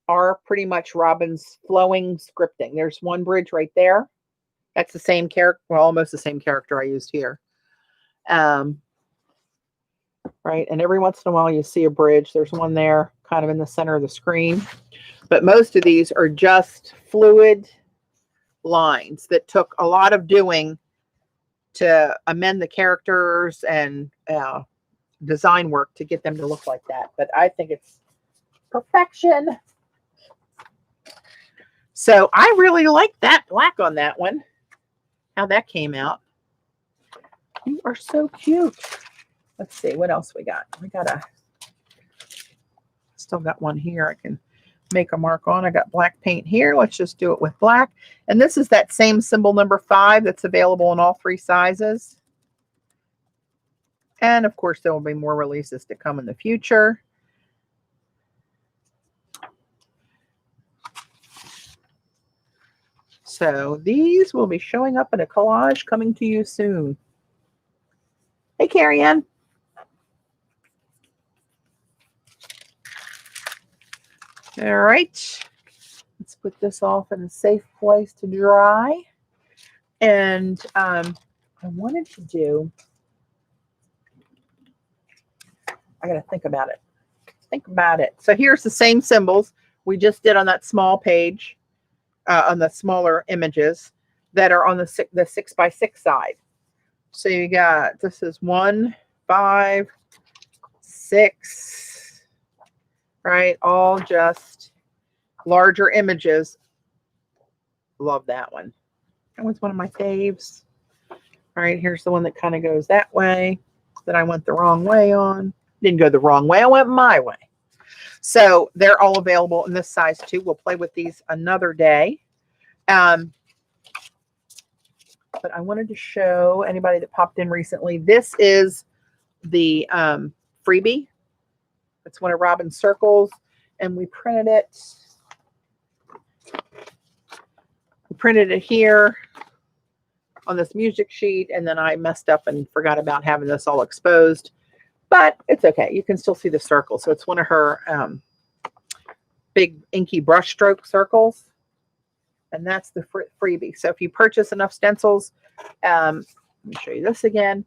are pretty much Robyn's flowing scripting. There's one bridge right there. That's the same character, well, almost the same character I used here. Right, and every once in a while you see a bridge. There's one there kind of in the center of the screen. But most of these are just fluid lines that took a lot of doing to amend the characters and design work to get them to look like that. But I think it's perfection. So I really like that black on that one. How that came out. You are so cute. Let's see what else we got. We got still got one here I can make a mark on. I got black paint here. Let's just do it with black. And this is that same symbol number 5 that's available in all 3 sizes. And of course, there will be more releases to come in the future. So these will be showing up in a collage coming to you soon. Hey, Carrie Ann. All right. Let's put this off in a safe place to dry. And I wanted to do, I got to think about it. Think about it. So here's the same symbols we just did on that small page, on the smaller images that are on the 6x6 side. So you got, this is 1, 5, 6, right? All just larger images. Love that one. That was one of my faves. All right, here's the one that kind of goes that way that I went the wrong way on. Didn't go the wrong way, I went my way. So they're all available in this size too. We'll play with these another day. But I wanted to show anybody that popped in recently. This is the freebie. It's one of Robyn's circles, and we printed it. We printed it here on this music sheet, and then I messed up and forgot about having this all exposed. But it's okay. You can still see the circle. So it's one of her big inky brush stroke circles. And that's the freebie. So if you purchase enough stencils, let me show you this again,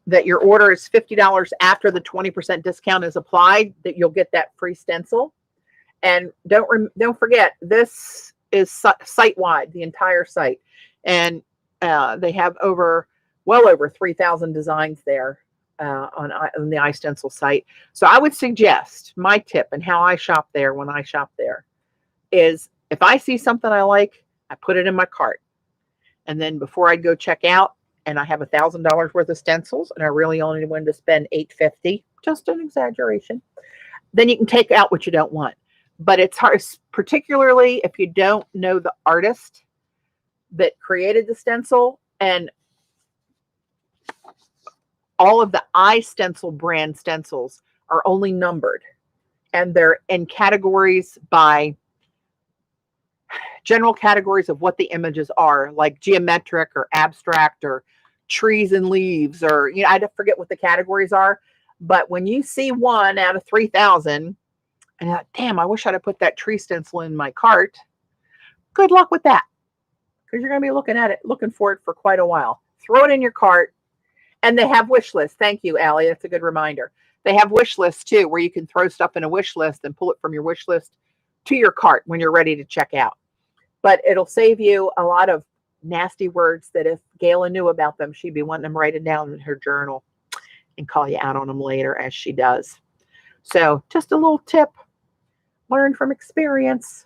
that your order is $50 after the 20% discount is applied, that you'll get that free stencil. And don't forget, this is site-wide, the entire site. And they have well over 3,000 designs there on the iStencil site. So I would suggest, my tip and how I shop there when I shop there is, if I see something I like, I put it in my cart. And then before I go check out, and I have $1,000 worth of stencils, and I really only wanted to spend $850, just an exaggeration, then you can take out what you don't want. But it's hard, particularly if you don't know the artist that created the stencil. And all of the iStencil brand stencils are only numbered, and they're in categories by general categories of what the images are, like geometric or abstract or trees and leaves, or, you know, I forget what the categories are. But when you see one out of 3,000, and you're like, damn, I wish I'd have put that tree stencil in my cart. Good luck with that, because you're going to be looking for it for quite a while. Throw it in your cart. And they have wish lists. Thank you, Allie. That's a good reminder. They have wish lists too, where you can throw stuff in a wish list and pull it from your wish list to your cart when you're ready to check out. But it'll save you a lot of nasty words that if Gayla knew about them, she'd be wanting them written down in her journal and call you out on them later, as she does. So just a little tip. Learn from experience.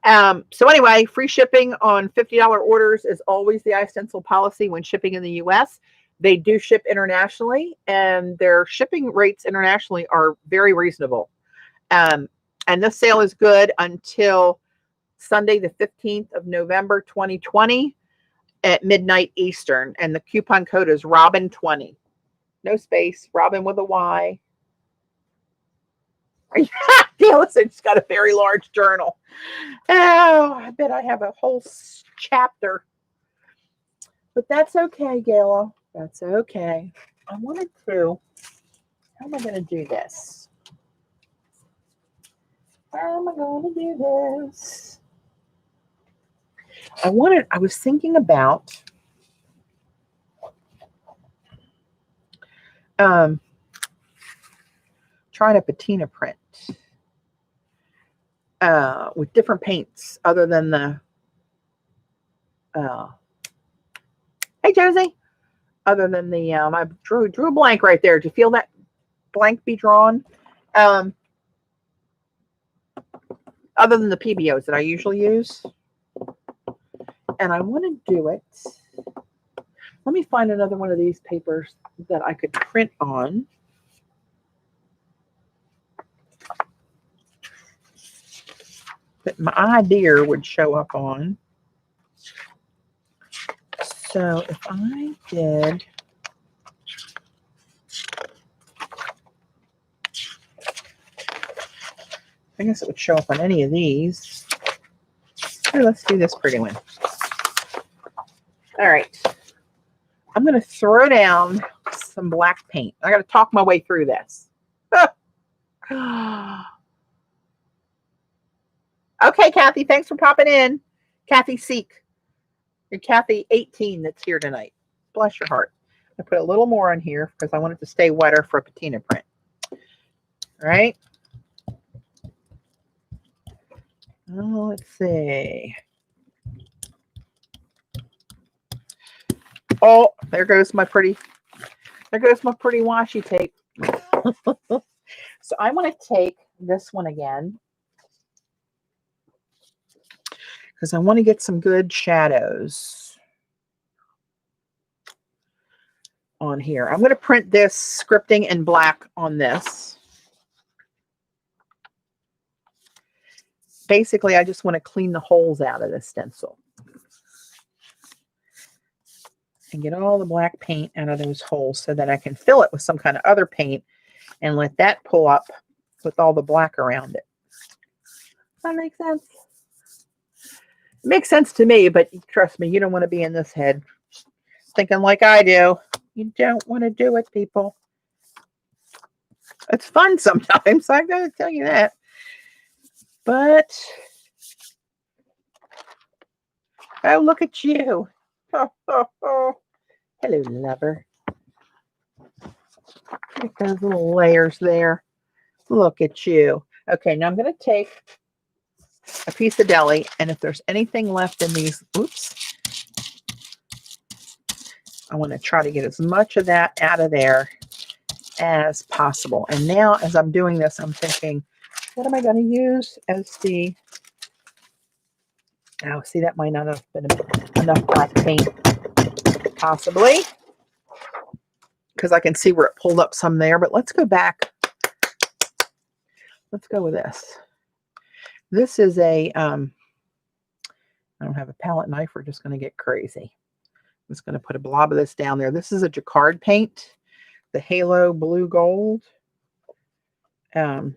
So anyway, free shipping on $50 orders is always the iStencil policy when shipping in the US. They do ship internationally, and their shipping rates internationally are very reasonable. And this sale is good until Sunday, the 15th of November, 2020 at midnight Eastern. And the coupon code is ROBYN20. No space, Robyn with a Y. Gayla said she's got a very large journal. Oh, I bet I have a whole chapter. But that's okay, Gayla. That's okay. I wanted to. How am I going to do this? How am I going to do this? I was thinking about trying a patina print with different paints other than the hey Josie, other than the I drew a blank right there. Did you feel that blank be drawn? Other than the PBOs that I usually use. And I want to do it. Let me find another one of these papers that I could print on. That my idea would show up on. So if I did, I guess it would show up on any of these. Here, let's do this pretty one. All right. I'm going to throw down some black paint. I got to talk my way through this. Okay, Kathy, thanks for popping in. Kathy Seek. You're Kathy 18 that's here tonight. Bless your heart. I put a little more on here because I want it to stay wetter for a patina print. All right. Oh, let's see. Oh, there goes my pretty washi tape. So I want to take this one again because I want to get some good shadows on here. I'm going to print this scripting in black on this. Basically, I just want to clean the holes out of this stencil and get all the black paint out of those holes so that I can fill it with some kind of other paint and let that pull up with all the black around it. Does that make sense? It makes sense to me, but trust me, you don't want to be in this head thinking like I do. You don't want to do it, people. It's fun sometimes, I gotta tell you that. But, oh, look at you. Oh. Hello, lover. Look at those little layers there. Look at you. Okay, now I'm going to take a piece of deli, and if there's anything left in these, oops, I want to try to get as much of that out of there as possible. And now, as I'm doing this, I'm thinking, what am I going to use as the, oh, see, that might not have been enough black paint, possibly, because I can see where it pulled up some there, but let's go back. Let's go with this. This is a, I don't have a palette knife. We're just going to get crazy. I'm just going to put a blob of this down there. This is a Jacquard paint, the Halo Blue Gold, Jacquard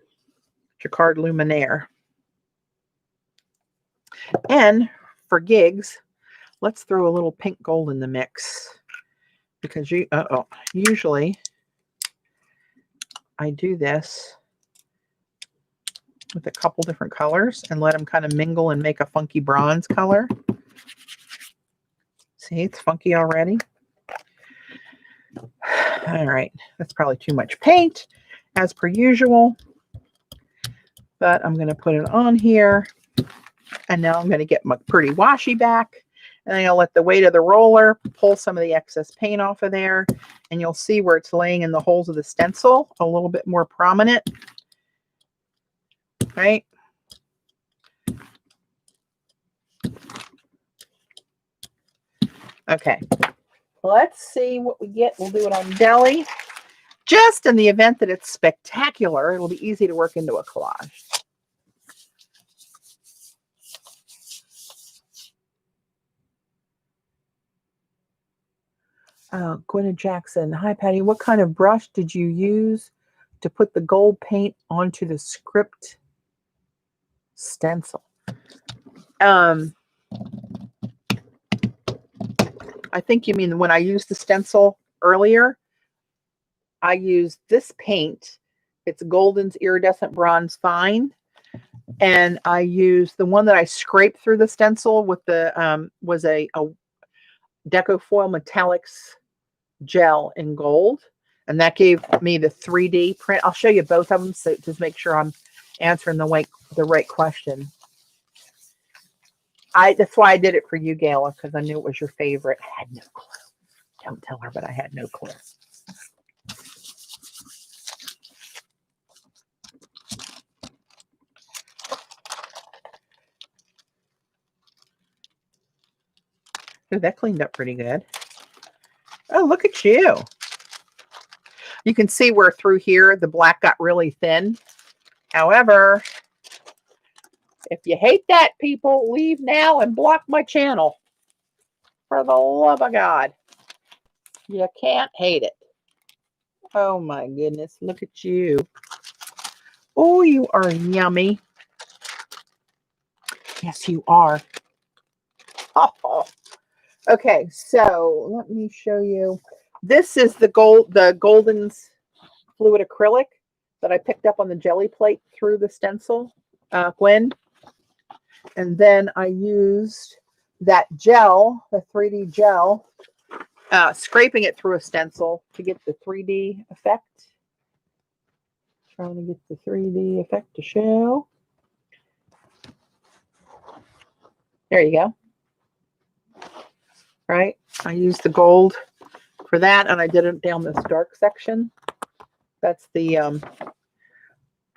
Luminaire. And for gigs, let's throw a little pink gold in the mix, because usually I do this with a couple different colors and let them kind of mingle and make a funky bronze color. See, it's funky already. All right, that's probably too much paint as per usual, but I'm going to put it on here. And now I'm going to get my pretty washi back, and then I'll let the weight of the roller pull some of the excess paint off of there, and you'll see where it's laying in the holes of the stencil a little bit more prominent, right? Okay, let's see what we get. We'll do it on deli. Just in the event that it's spectacular, it'll be easy to work into a collage. Gwenna Jackson. Hi, Patty. What kind of brush did you use to put the gold paint onto the script stencil? I think you mean when I used the stencil earlier, I used this paint. It's Golden's Iridescent Bronze Fine. And I used the one that I scraped through the stencil with the, was a Decofoil Metallics gel in gold, and that gave me the 3D print. I'll show you both of them, so just make sure I'm answering the right question. That's why I did it for you, Gayla, because I knew it was your favorite. I had no clue. Don't tell her, but I had no clue. Oh, that cleaned up pretty good. Oh, look at you. You can see where through here the black got really thin. However, if you hate that, people, leave now and block my channel. For the love of God. You can't hate it. Oh my goodness, look at you. Oh, you are yummy. Yes, you are. Oh. Okay, so let me show you. This is the Golden's fluid acrylic that I picked up on the jelly plate through the stencil, Gwen. And then I used that gel, the 3D gel, scraping it through a stencil to get the 3D effect. Trying to get the 3D effect to show. There you go. Right, I used the gold for that, and I did it down this dark section. That's the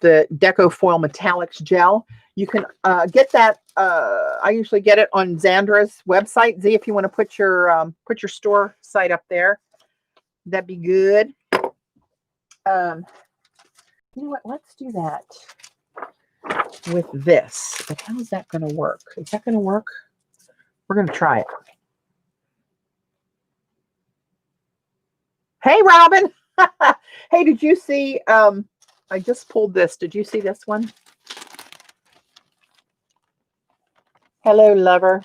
Decofoil Metallics gel. You can get that. I usually get it on Xandra's website. Z, if you want to put your store site up there, that'd be good. You know what? Let's do that with this. But how is that going to work? Is that going to work? We're going to try it. Hey, Robyn. Hey, did you see? I just pulled this. Did you see this one? Hello, lover.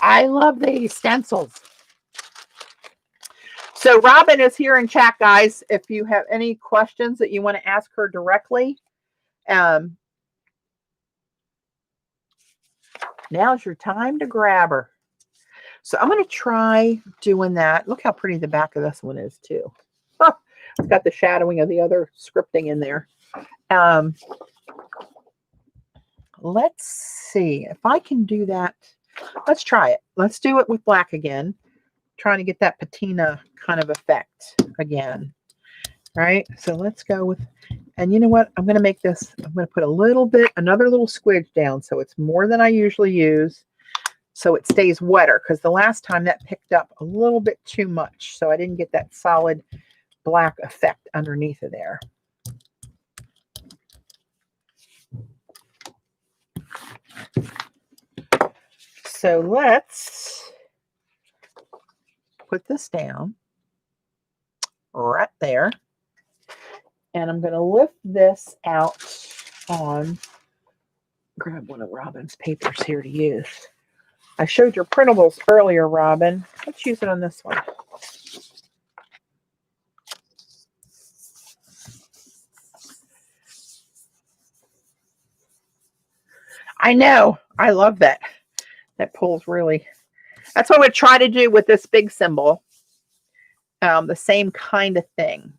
I love these stencils. So Robyn is here in chat, guys. If you have any questions that you want to ask her directly, now's your time to grab her. So I'm going to try doing that. Look how pretty the back of this one is, too. Oh, it's got the shadowing of the other scripting in there. Let's see if I can do that. Let's try it. Let's do it with black again. Trying to get that patina kind of effect again. All right. So let's go with, and you know what? I'm going to make this, I'm going to put a little bit, another little squidge down. So it's more than I usually use. So it stays wetter, because the last time that picked up a little bit too much. So I didn't get that solid black effect underneath of there. So let's put this down right there. And I'm going to lift this out on grab one of Robyn's papers here to use. I showed your printables earlier, Robyn. Let's use it on this one. I know. I love that. That pulls really. That's what I'm going to try to do with this big symbol. The same kind of thing.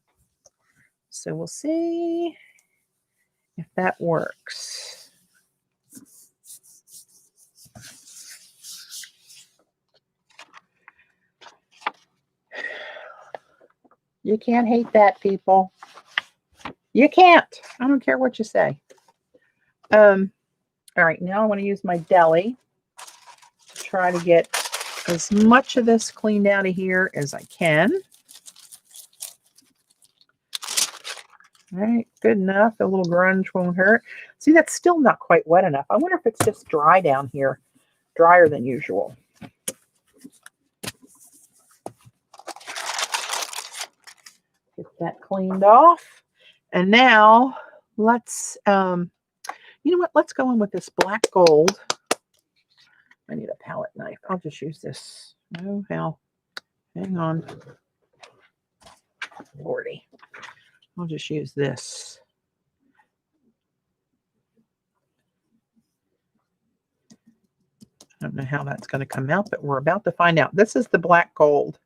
So we'll see if that works. You can't hate that, people. You can't. I don't care what you say. All right, now I want to use my deli to try to get as much of this cleaned out of here as I can. All right, good enough. A little grunge won't hurt. See, that's still not quite wet enough. I wonder if it's just dry down here, drier than usual. Get that cleaned off. And now let's, you know what? Let's go in with this black gold. I need a palette knife. I'll just use this. Oh, hell. Hang on. Lordy. I'll just use this. I don't know how that's going to come out, but we're about to find out. This is the black gold.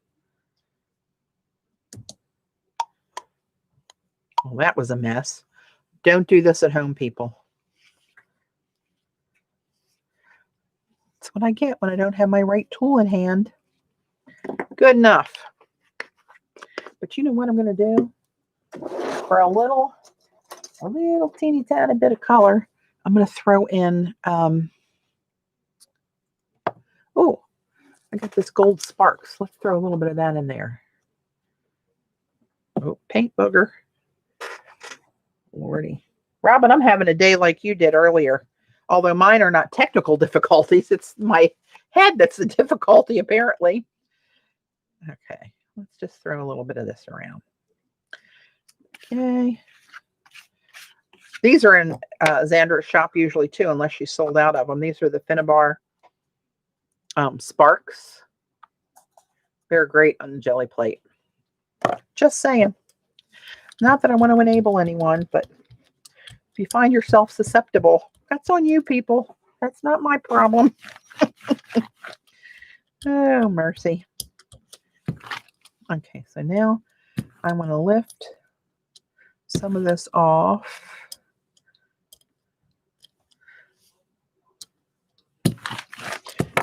Well, that was a mess. Don't do this at home, people. That's what I get when I don't have my right tool in hand. Good enough. But you know what I'm going to do? For a little teeny tiny bit of color, I'm going to throw in, oh, I got this gold sparks. Let's throw a little bit of that in there. Oh, paint booger. Lordy. Robyn, I'm having a day like you did earlier. Although mine are not technical difficulties. It's my head that's the difficulty, apparently. Okay, let's just throw a little bit of this around. Okay. These are in Xandra's shop usually too, unless she sold out of them. These are the Finnabar Sparks. They're great on the jelly plate. Just saying. Not that I want to enable anyone, but if you find yourself susceptible, that's on you, people. That's not my problem. Oh, mercy. Okay, so now I want to lift some of this off.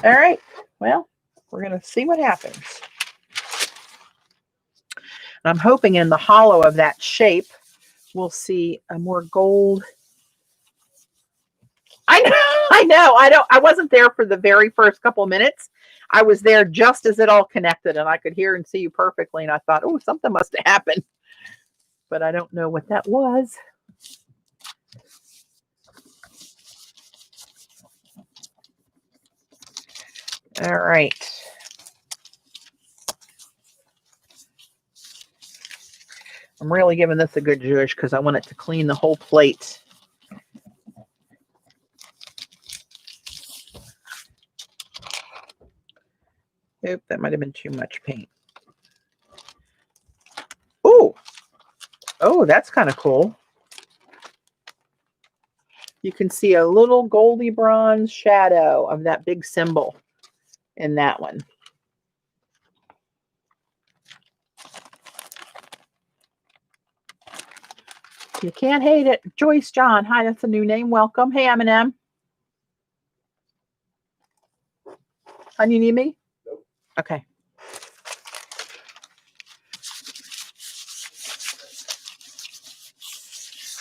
All right, well, we're going to see what happens. And I'm hoping in the hollow of that shape, we'll see a more gold. I know. I wasn't there for the very first couple of minutes. I was there just as it all connected and I could hear and see you perfectly. And I thought, oh, something must have happened. But I don't know what that was. All right. I'm really giving this a good zhuzh because I want it to clean the whole plate. Oop, that might have been too much paint. Ooh. Oh, that's kind of cool. You can see a little goldy bronze shadow of that big symbol in that one. You can't hate it. Joyce John. Hi, that's a new name. Welcome. Hey, M&M. Honey, you need me? Nope. Okay.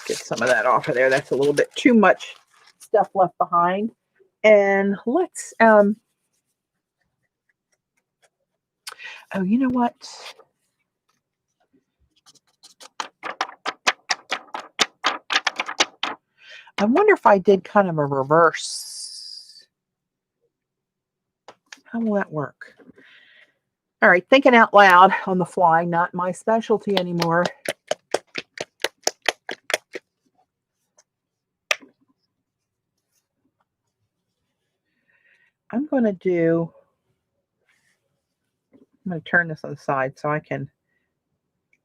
Get some of that off of there. That's a little bit too much stuff left behind. And let's, oh, you know what? I wonder if I did kind of a reverse. How will that work? All right, thinking out loud on the fly, not my specialty anymore. I'm going to turn this on the side so I can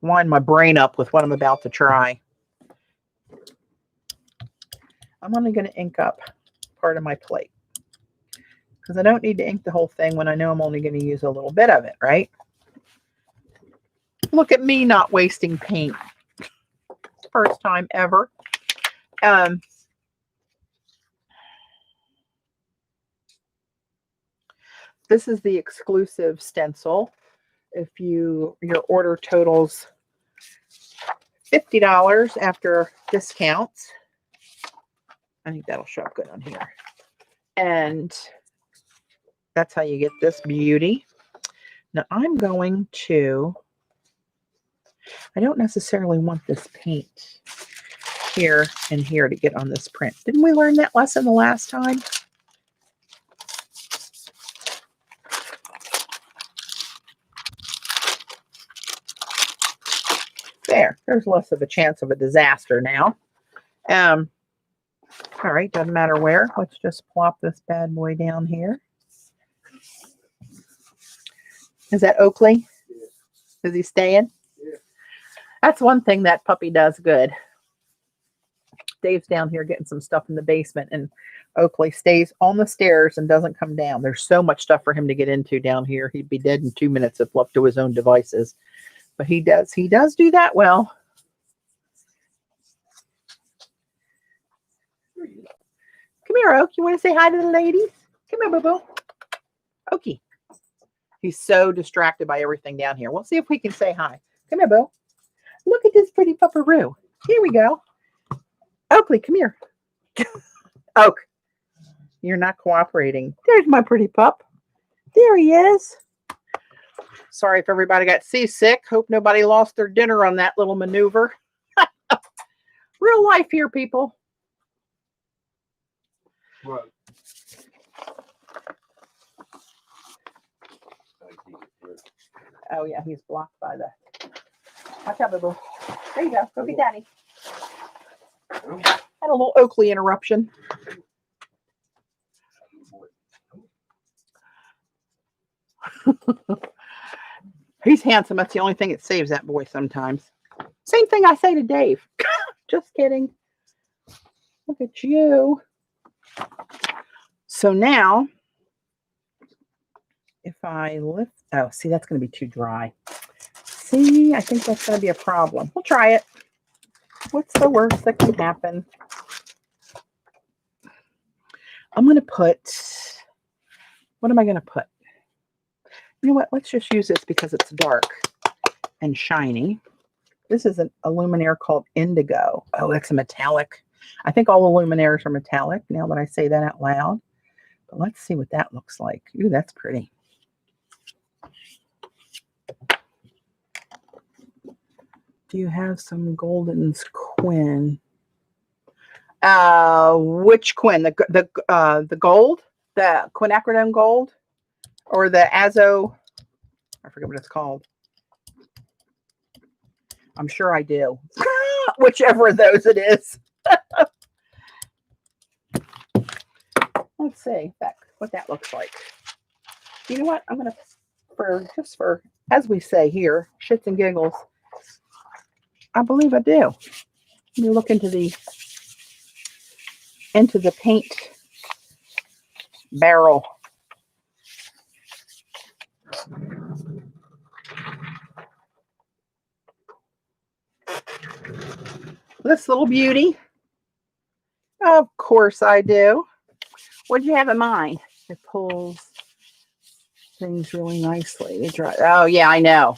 wind my brain up with what I'm about to try. I'm only going to ink up part of my plate because I don't need to ink the whole thing when I know I'm only going to use a little bit of it, right? Look at me not wasting paint. First time ever. This is the exclusive stencil. If your order totals $50 after discounts, I think that'll show up good on here. And that's how you get this beauty. Now I'm going to, I don't necessarily want this paint here and here to get on this print. Didn't we learn that lesson the last time? There's less of a chance of a disaster now. All right, doesn't matter where. Let's just plop this bad boy down here. Is that Oakley? Yeah. Is he staying? Yeah. That's one thing that puppy does good. Dave's down here getting some stuff in the basement, and Oakley stays on the stairs and doesn't come down. There's so much stuff for him to get into down here. He'd be dead in 2 minutes if left to his own devices. But he does do that well. Come here, Oak. You want to say hi to the ladies? Come here, boo-boo. Okie. He's so distracted by everything down here. We'll see if we can say hi. Come here, boo. Look at this pretty pupperoo. Here we go. Oakley, come here. Oak, you're not cooperating. There's my pretty pup. There he is. Sorry if everybody got seasick. Hope nobody lost their dinner on that little maneuver. Real life here, people. Right. Oh, yeah, he's blocked by the... Watch out, boo-boo. There you go. Go get Daddy. Had a little Oakley interruption. He's handsome. That's the only thing that saves that boy sometimes. Same thing I say to Dave. Just kidding. Look at you. So now, if I lift... Oh, see, that's going to be too dry. See, I think that's going to be a problem. We'll try it. What's the worst that can happen? I'm going to put... What am I going to put? You know what? Let's just use this because it's dark and shiny. This is a Luminaire called Indigo. Oh, that's a metallic. I think all the Luminaires are metallic now that I say that out loud. But let's see what that looks like. Ooh, that's pretty. Do you have some McClendon's Quinn? Which Quinn? The gold? The quinacridone gold? Or the Azo? I forget what it's called. I'm sure I do. Whichever of those it is. Let's see what that looks like. You know what? I'm going to, just for, as we say here, shits and giggles, I believe I do. Let me look into the paint barrel. This little beauty. Of course I do. What do you have in mind? It pulls things really nicely. Oh yeah, I know.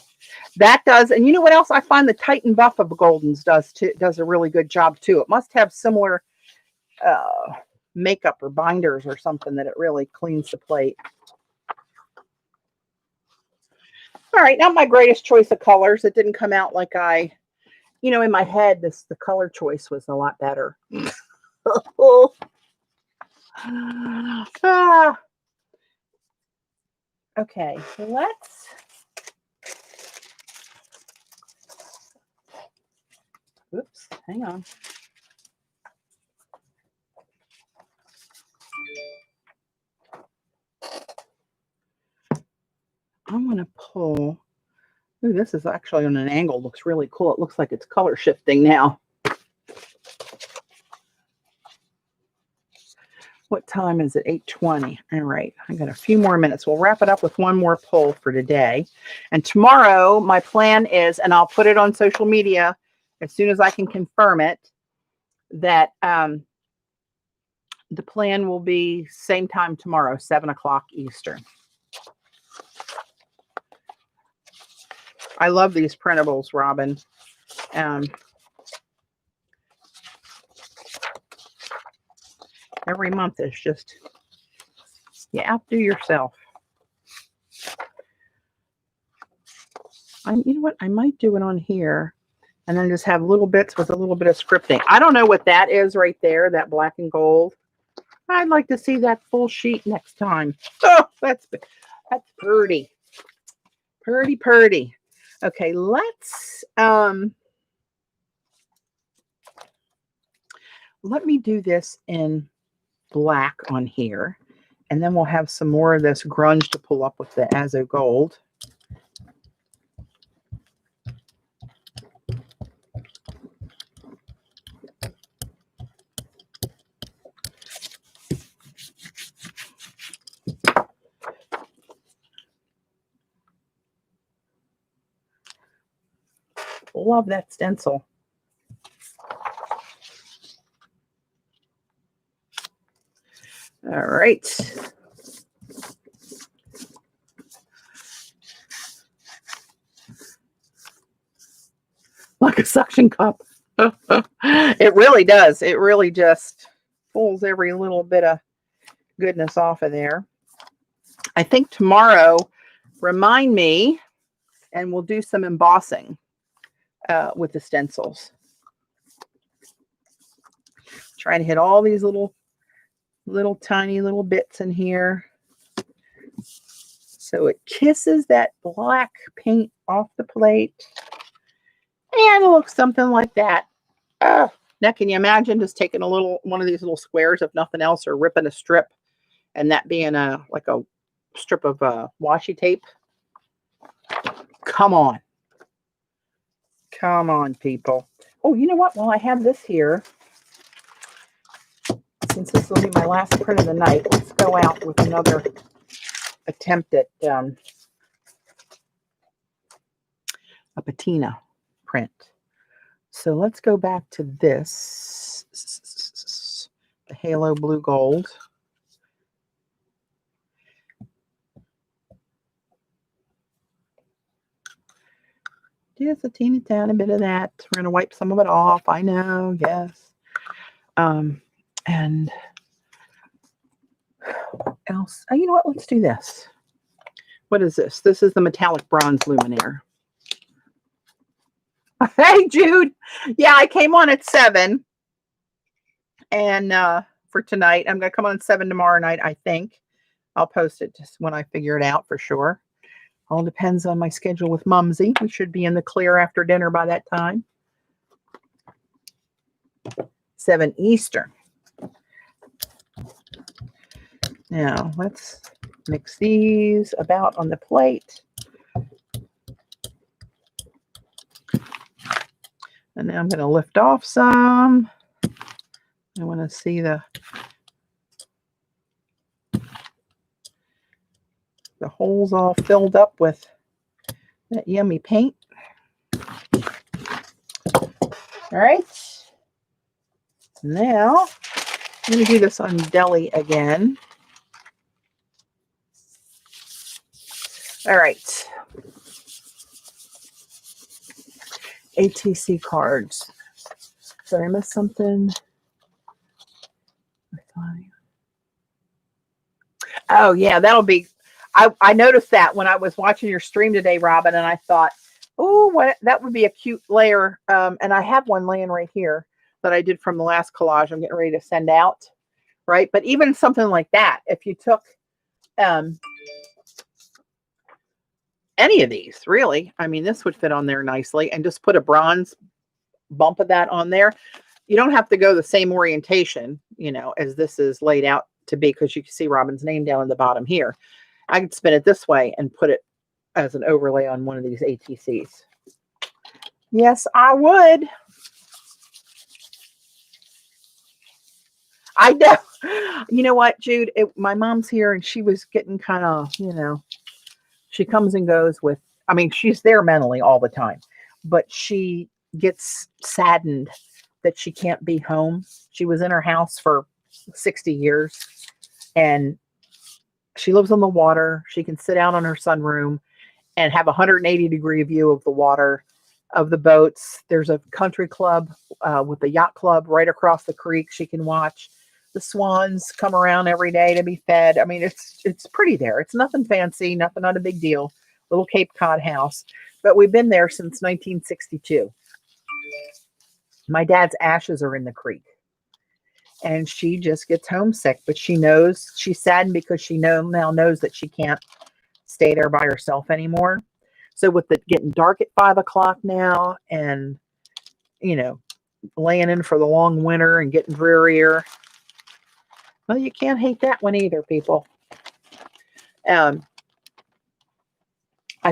That does, and you know what else? I find the Titan Buff of McClendon's does a really good job too. It must have similar makeup or binders or something that it really cleans the plate. All right, not my greatest choice of colors. It didn't come out like in my head, the color choice was a lot better. Okay, let's... Oops, hang on. want to pull. Ooh, this is actually on an angle. Looks really cool. It looks like it's color shifting now. What time is it? 8:20. All right. I got a few more minutes. We'll wrap it up with one more pull for today. And tomorrow, my plan is, and I'll put it on social media as soon as I can confirm it, that the plan will be same time tomorrow, 7 o'clock Eastern. I love these printables, Robyn. Every month is just, you outdo yourself. You know what? I might do it on here and then just have little bits with a little bit of scripting. I don't know what that is right there, that black and gold. I'd like to see that full sheet next time. Oh, that's pretty. Pretty. Okay, let's, let me do this in black on here, and then we'll have some more of this grunge to pull up with the Azo gold. Love that stencil. All right. Like a suction cup. It really does. It really just pulls every little bit of goodness off of there. I think tomorrow, remind me, and we'll do some embossing with the stencils. Trying to hit all these little tiny little bits in here, so it kisses that black paint off the plate, and it looks something like that. Now can you imagine just taking one of these little squares, if nothing else, or ripping a strip, and that being like a strip of washi tape? Come on people. Oh, you know what, while I have this here, since this will be my last print of the night, let's go out with another attempt at a patina print. So let's go back to this, the Halo Blue Gold. Just a teeny tiny bit of that. We're going to wipe some of it off. I know, yes. And what else? Oh, you know what? Let's do this. What is this? This is the metallic bronze Luminaire. Hey, Jude. Yeah, I came on at 7. And for tonight, I'm going to come on at 7 tomorrow night, I think. I'll post it just when I figure it out for sure. All depends on my schedule with Mumsy. We should be in the clear after dinner by that time. 7 Eastern. Now, let's mix these about on the plate. And now I'm going to lift off some. I want to see the holes all filled up with that yummy paint. All right. Now, I'm going to do this on Deli again. All right. ATC cards. Did I miss something? Oh, yeah, that'll be... I noticed that when I was watching your stream today, Robyn, and I thought, oh, that would be a cute layer. And I have one laying right here that I did from the last collage I'm getting ready to send out, right? But even something like that, if you took any of these, really, I mean, this would fit on there nicely, and just put a bronze bump of that on there. You don't have to go the same orientation, you know, as this is laid out to be, because you can see Robyn's name down in the bottom here. I could spin it this way and put it as an overlay on one of these ATCs. Yes, I would. I know. You know what, Jude? My mom's here and she was getting kind of, she comes and goes with, I mean, she's there mentally all the time, but she gets saddened that she can't be home. She was in her house for 60 years and she lives on the water. She can sit out on her sunroom and have a 180-degree view of the water, of the boats. There's a country club with a yacht club right across the creek she can watch. The swans come around every day to be fed. I mean, it's pretty there. It's nothing fancy, not a big deal. Little Cape Cod house. But we've been there since 1962. My dad's ashes are in the creek. And she just gets homesick. But she knows, she's saddened because she now knows that she can't stay there by herself anymore. So with it getting dark at 5 o'clock now and, laying in for the long winter and getting drearier, well, you can't hate that one either, people. I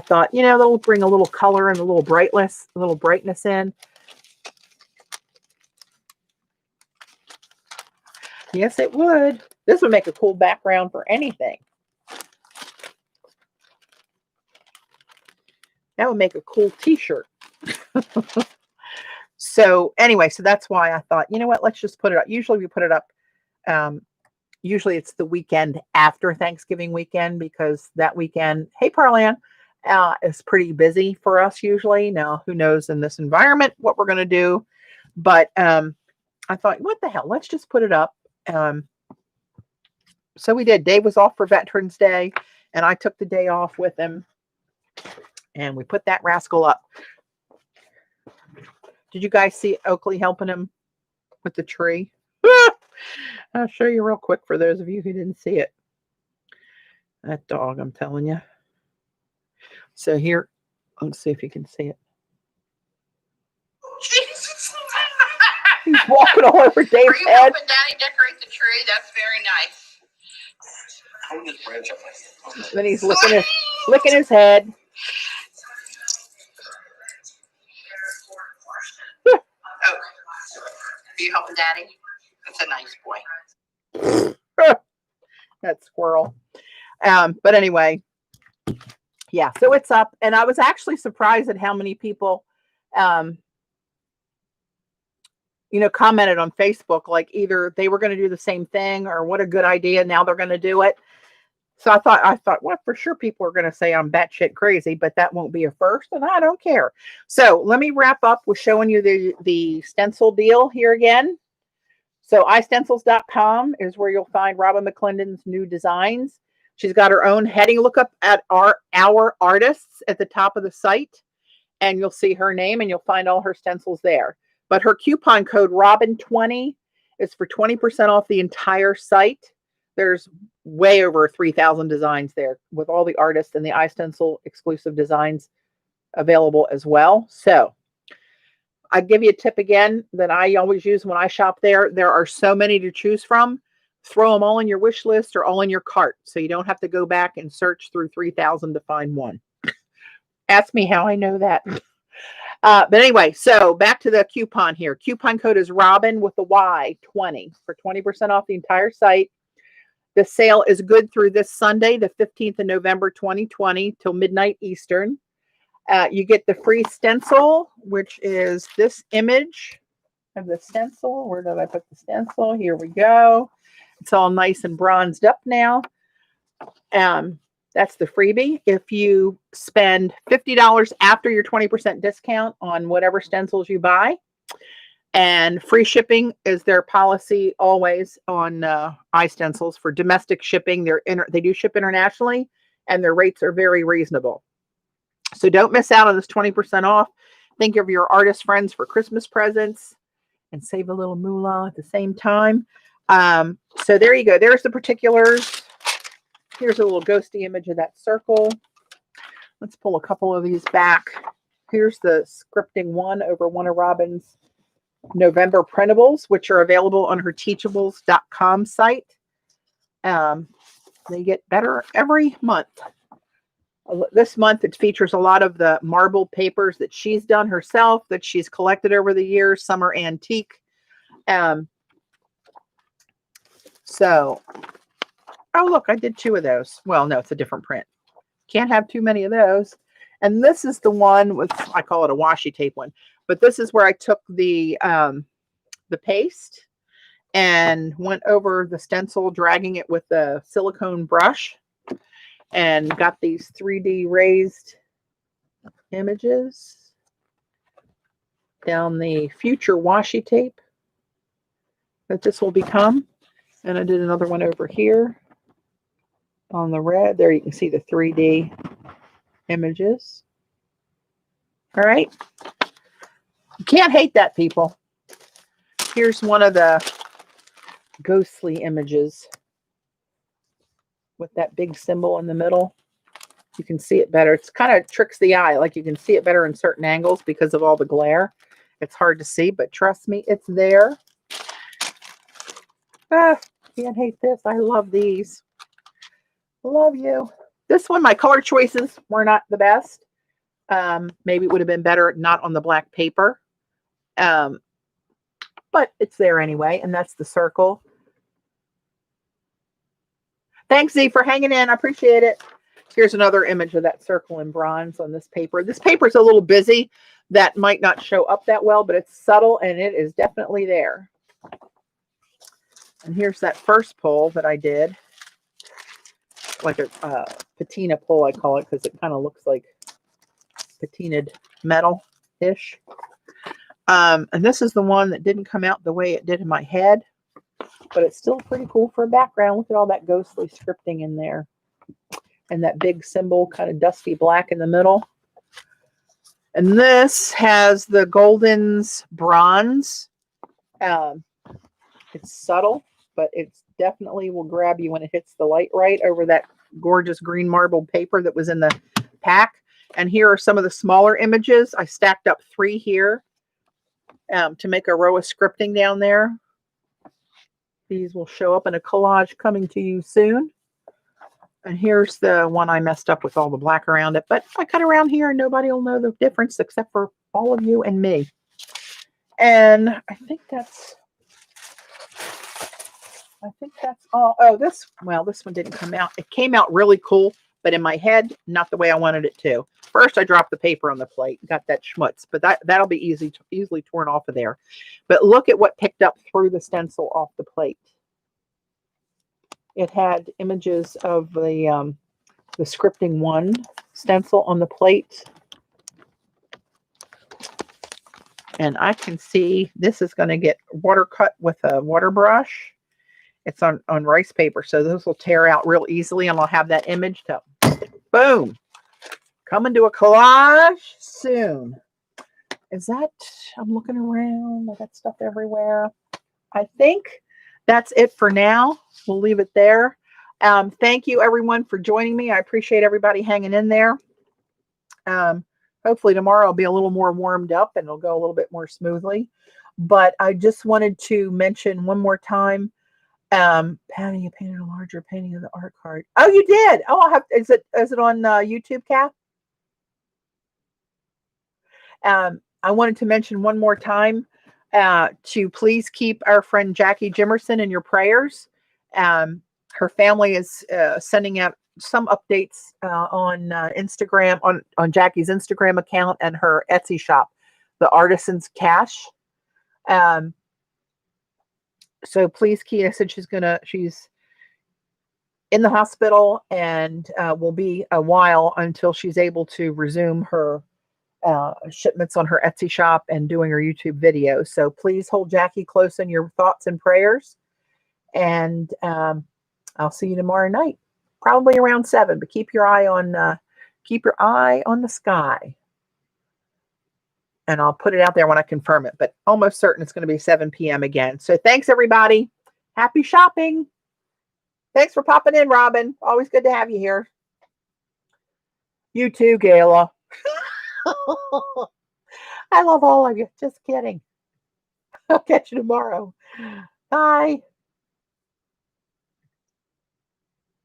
thought, that'll bring a little color and a little brightness in. Yes, it would. This would make a cool background for anything. That would make a cool t-shirt. So anyway, so that's why I thought, you know what, let's just put it up. Usually we put it up. Usually it's the weekend after Thanksgiving weekend because that weekend, hey, Parlan, is pretty busy for us usually. Now, who knows in this environment what we're going to do. But I thought, what the hell, let's just put it up. So we did. Dave was off for Veterans Day, and I took the day off with him. And we put that rascal up. Did you guys see Oakley helping him with the tree? I'll show you real quick for those of you who didn't see it. That dog, I'm telling you. So here, let's see if you can see it. Jesus. He's walking all over Dave's head. Are you helping Daddy decorate the tree? That's very nice. Hold this branch up. Then he's licking his head. Oh, are you helping Daddy? That's a nice boy. That squirrel. But anyway, yeah, so it's up. And I was actually surprised at how many people, commented on Facebook, like either they were going to do the same thing or what a good idea. Now they're going to do it. So I thought, well, for sure people are going to say I'm batshit crazy, but that won't be a first, and I don't care. So let me wrap up with showing you the stencil deal here again. So iStencils.com is where you'll find Robyn McClendon's new designs. She's got her own heading. Look up at our artists at the top of the site, and you'll see her name, and you'll find all her stencils there. But her coupon code ROBYN20 is for 20% off the entire site. There's way over 3,000 designs there with all the artists and the iStencil exclusive designs available as well. So I give you a tip again that I always use when I shop there. There are so many to choose from. Throw them all in your wish list or all in your cart so you don't have to go back and search through 3,000 to find one. Ask me how I know that. But anyway, so back to the coupon here. Coupon code is Robyn with the Y 20 for 20% off the entire site. The sale is good through this Sunday, the 15th of November, 2020 till midnight Eastern. You get the free stencil, which is this image of the stencil. Where did I put the stencil? Here we go. It's all nice and bronzed up now. That's the freebie. If you spend $50 after your 20% discount on whatever stencils you buy, and free shipping is their policy always on iStencils for domestic shipping. They do ship internationally, and their rates are very reasonable. So don't miss out on this 20% off. Think of your artist friends for Christmas presents and save a little moolah at the same time. So there you go. There's the particulars. Here's a little ghosty image of that circle. Let's pull a couple of these back. Here's the scripting one over one of Robyn's November printables, which are available on her teachables.com site. They get better every month. This month, it features a lot of the marble papers that she's done herself, that she's collected over the years. Some are antique. So, oh, look, I did 2 of those. Well, no, it's a different print. Can't have too many of those. And this is the one with, I call it a washi tape one, but this is where I took the paste and went over the stencil, dragging it with the silicone brush, and got these 3D raised images down the future washi tape that this will become. And I did another one over here on the red. There you can see the 3D images. All right. You can't hate that, people. Here's one of the ghostly images with that big symbol in the middle. You can see it better. It's kind of tricks the eye. Like you can see it better in certain angles because of all the glare. It's hard to see, but trust me, it's there. Ah, can't hate this. I love these. Love you. This one, my color choices were not the best. Maybe it would have been better not on the black paper. But it's there anyway, and that's the circle. Thanks, Z, for hanging in. I appreciate it. Here's another image of that circle in bronze on this paper. This paper is a little busy. That might not show up that well, but it's subtle, and it is definitely there. And here's that first pull that I did. Like a patina pull, I call it, because it kind of looks like patinaed metal-ish. And this is the one that didn't come out the way it did in my head, but it's still pretty cool for a background. Look at all that ghostly scripting in there. And that big symbol, kind of dusty black in the middle. And this has the Golden's bronze. It's subtle, but it's definitely will grab you when it hits the light right over that gorgeous green marbled paper that was in the pack. And here are some of the smaller images. I stacked up 3 here to make a row of scripting down there. These will show up in a collage coming to you soon. And here's the one I messed up with all the black around it. But if I cut around here, nobody will know the difference except for all of you and me. And I think that's all. Oh, this one didn't come out. It came out really cool, but in my head, not the way I wanted it to. First, I dropped the paper on the plate, got that schmutz, but that'll be easily torn off of there. But look at what picked up through the stencil off the plate. It had images of the scripting 1 stencil on the plate. And I can see this is going to get water cut with a water brush. It's on rice paper, so this will tear out real easily, and I'll have that image to, boom, coming to a collage soon. Is that, I'm looking around, I got stuff everywhere. I think that's it for now. We'll leave it there. Thank you, everyone, for joining me. I appreciate everybody hanging in there. Hopefully tomorrow I'll be a little more warmed up and it'll go a little bit more smoothly. But I just wanted to mention one more time, Patti, you painted a larger painting of the art card. Oh, you did. Oh, I'll have. Is it on YouTube, Kath? I wanted to mention one more time to please keep our friend Jackie Jimerson in your prayers. Her family is sending out some updates on Instagram, on Jackie's Instagram account and her Etsy shop, the Artisan's Cash. So please, Kia said she's in the hospital and will be a while until she's able to resume her shipments on her Etsy shop and doing her YouTube videos. So please hold Jackie close in your thoughts and prayers. And I'll see you tomorrow night, probably around 7. But keep your eye on the sky. And I'll put it out there when I confirm it, but almost certain it's going to be 7 p.m. again. So thanks, everybody. Happy shopping. Thanks for popping in, Robyn. Always good to have you here. You too, Gayla. I love all of you. Just kidding. I'll catch you tomorrow. Bye.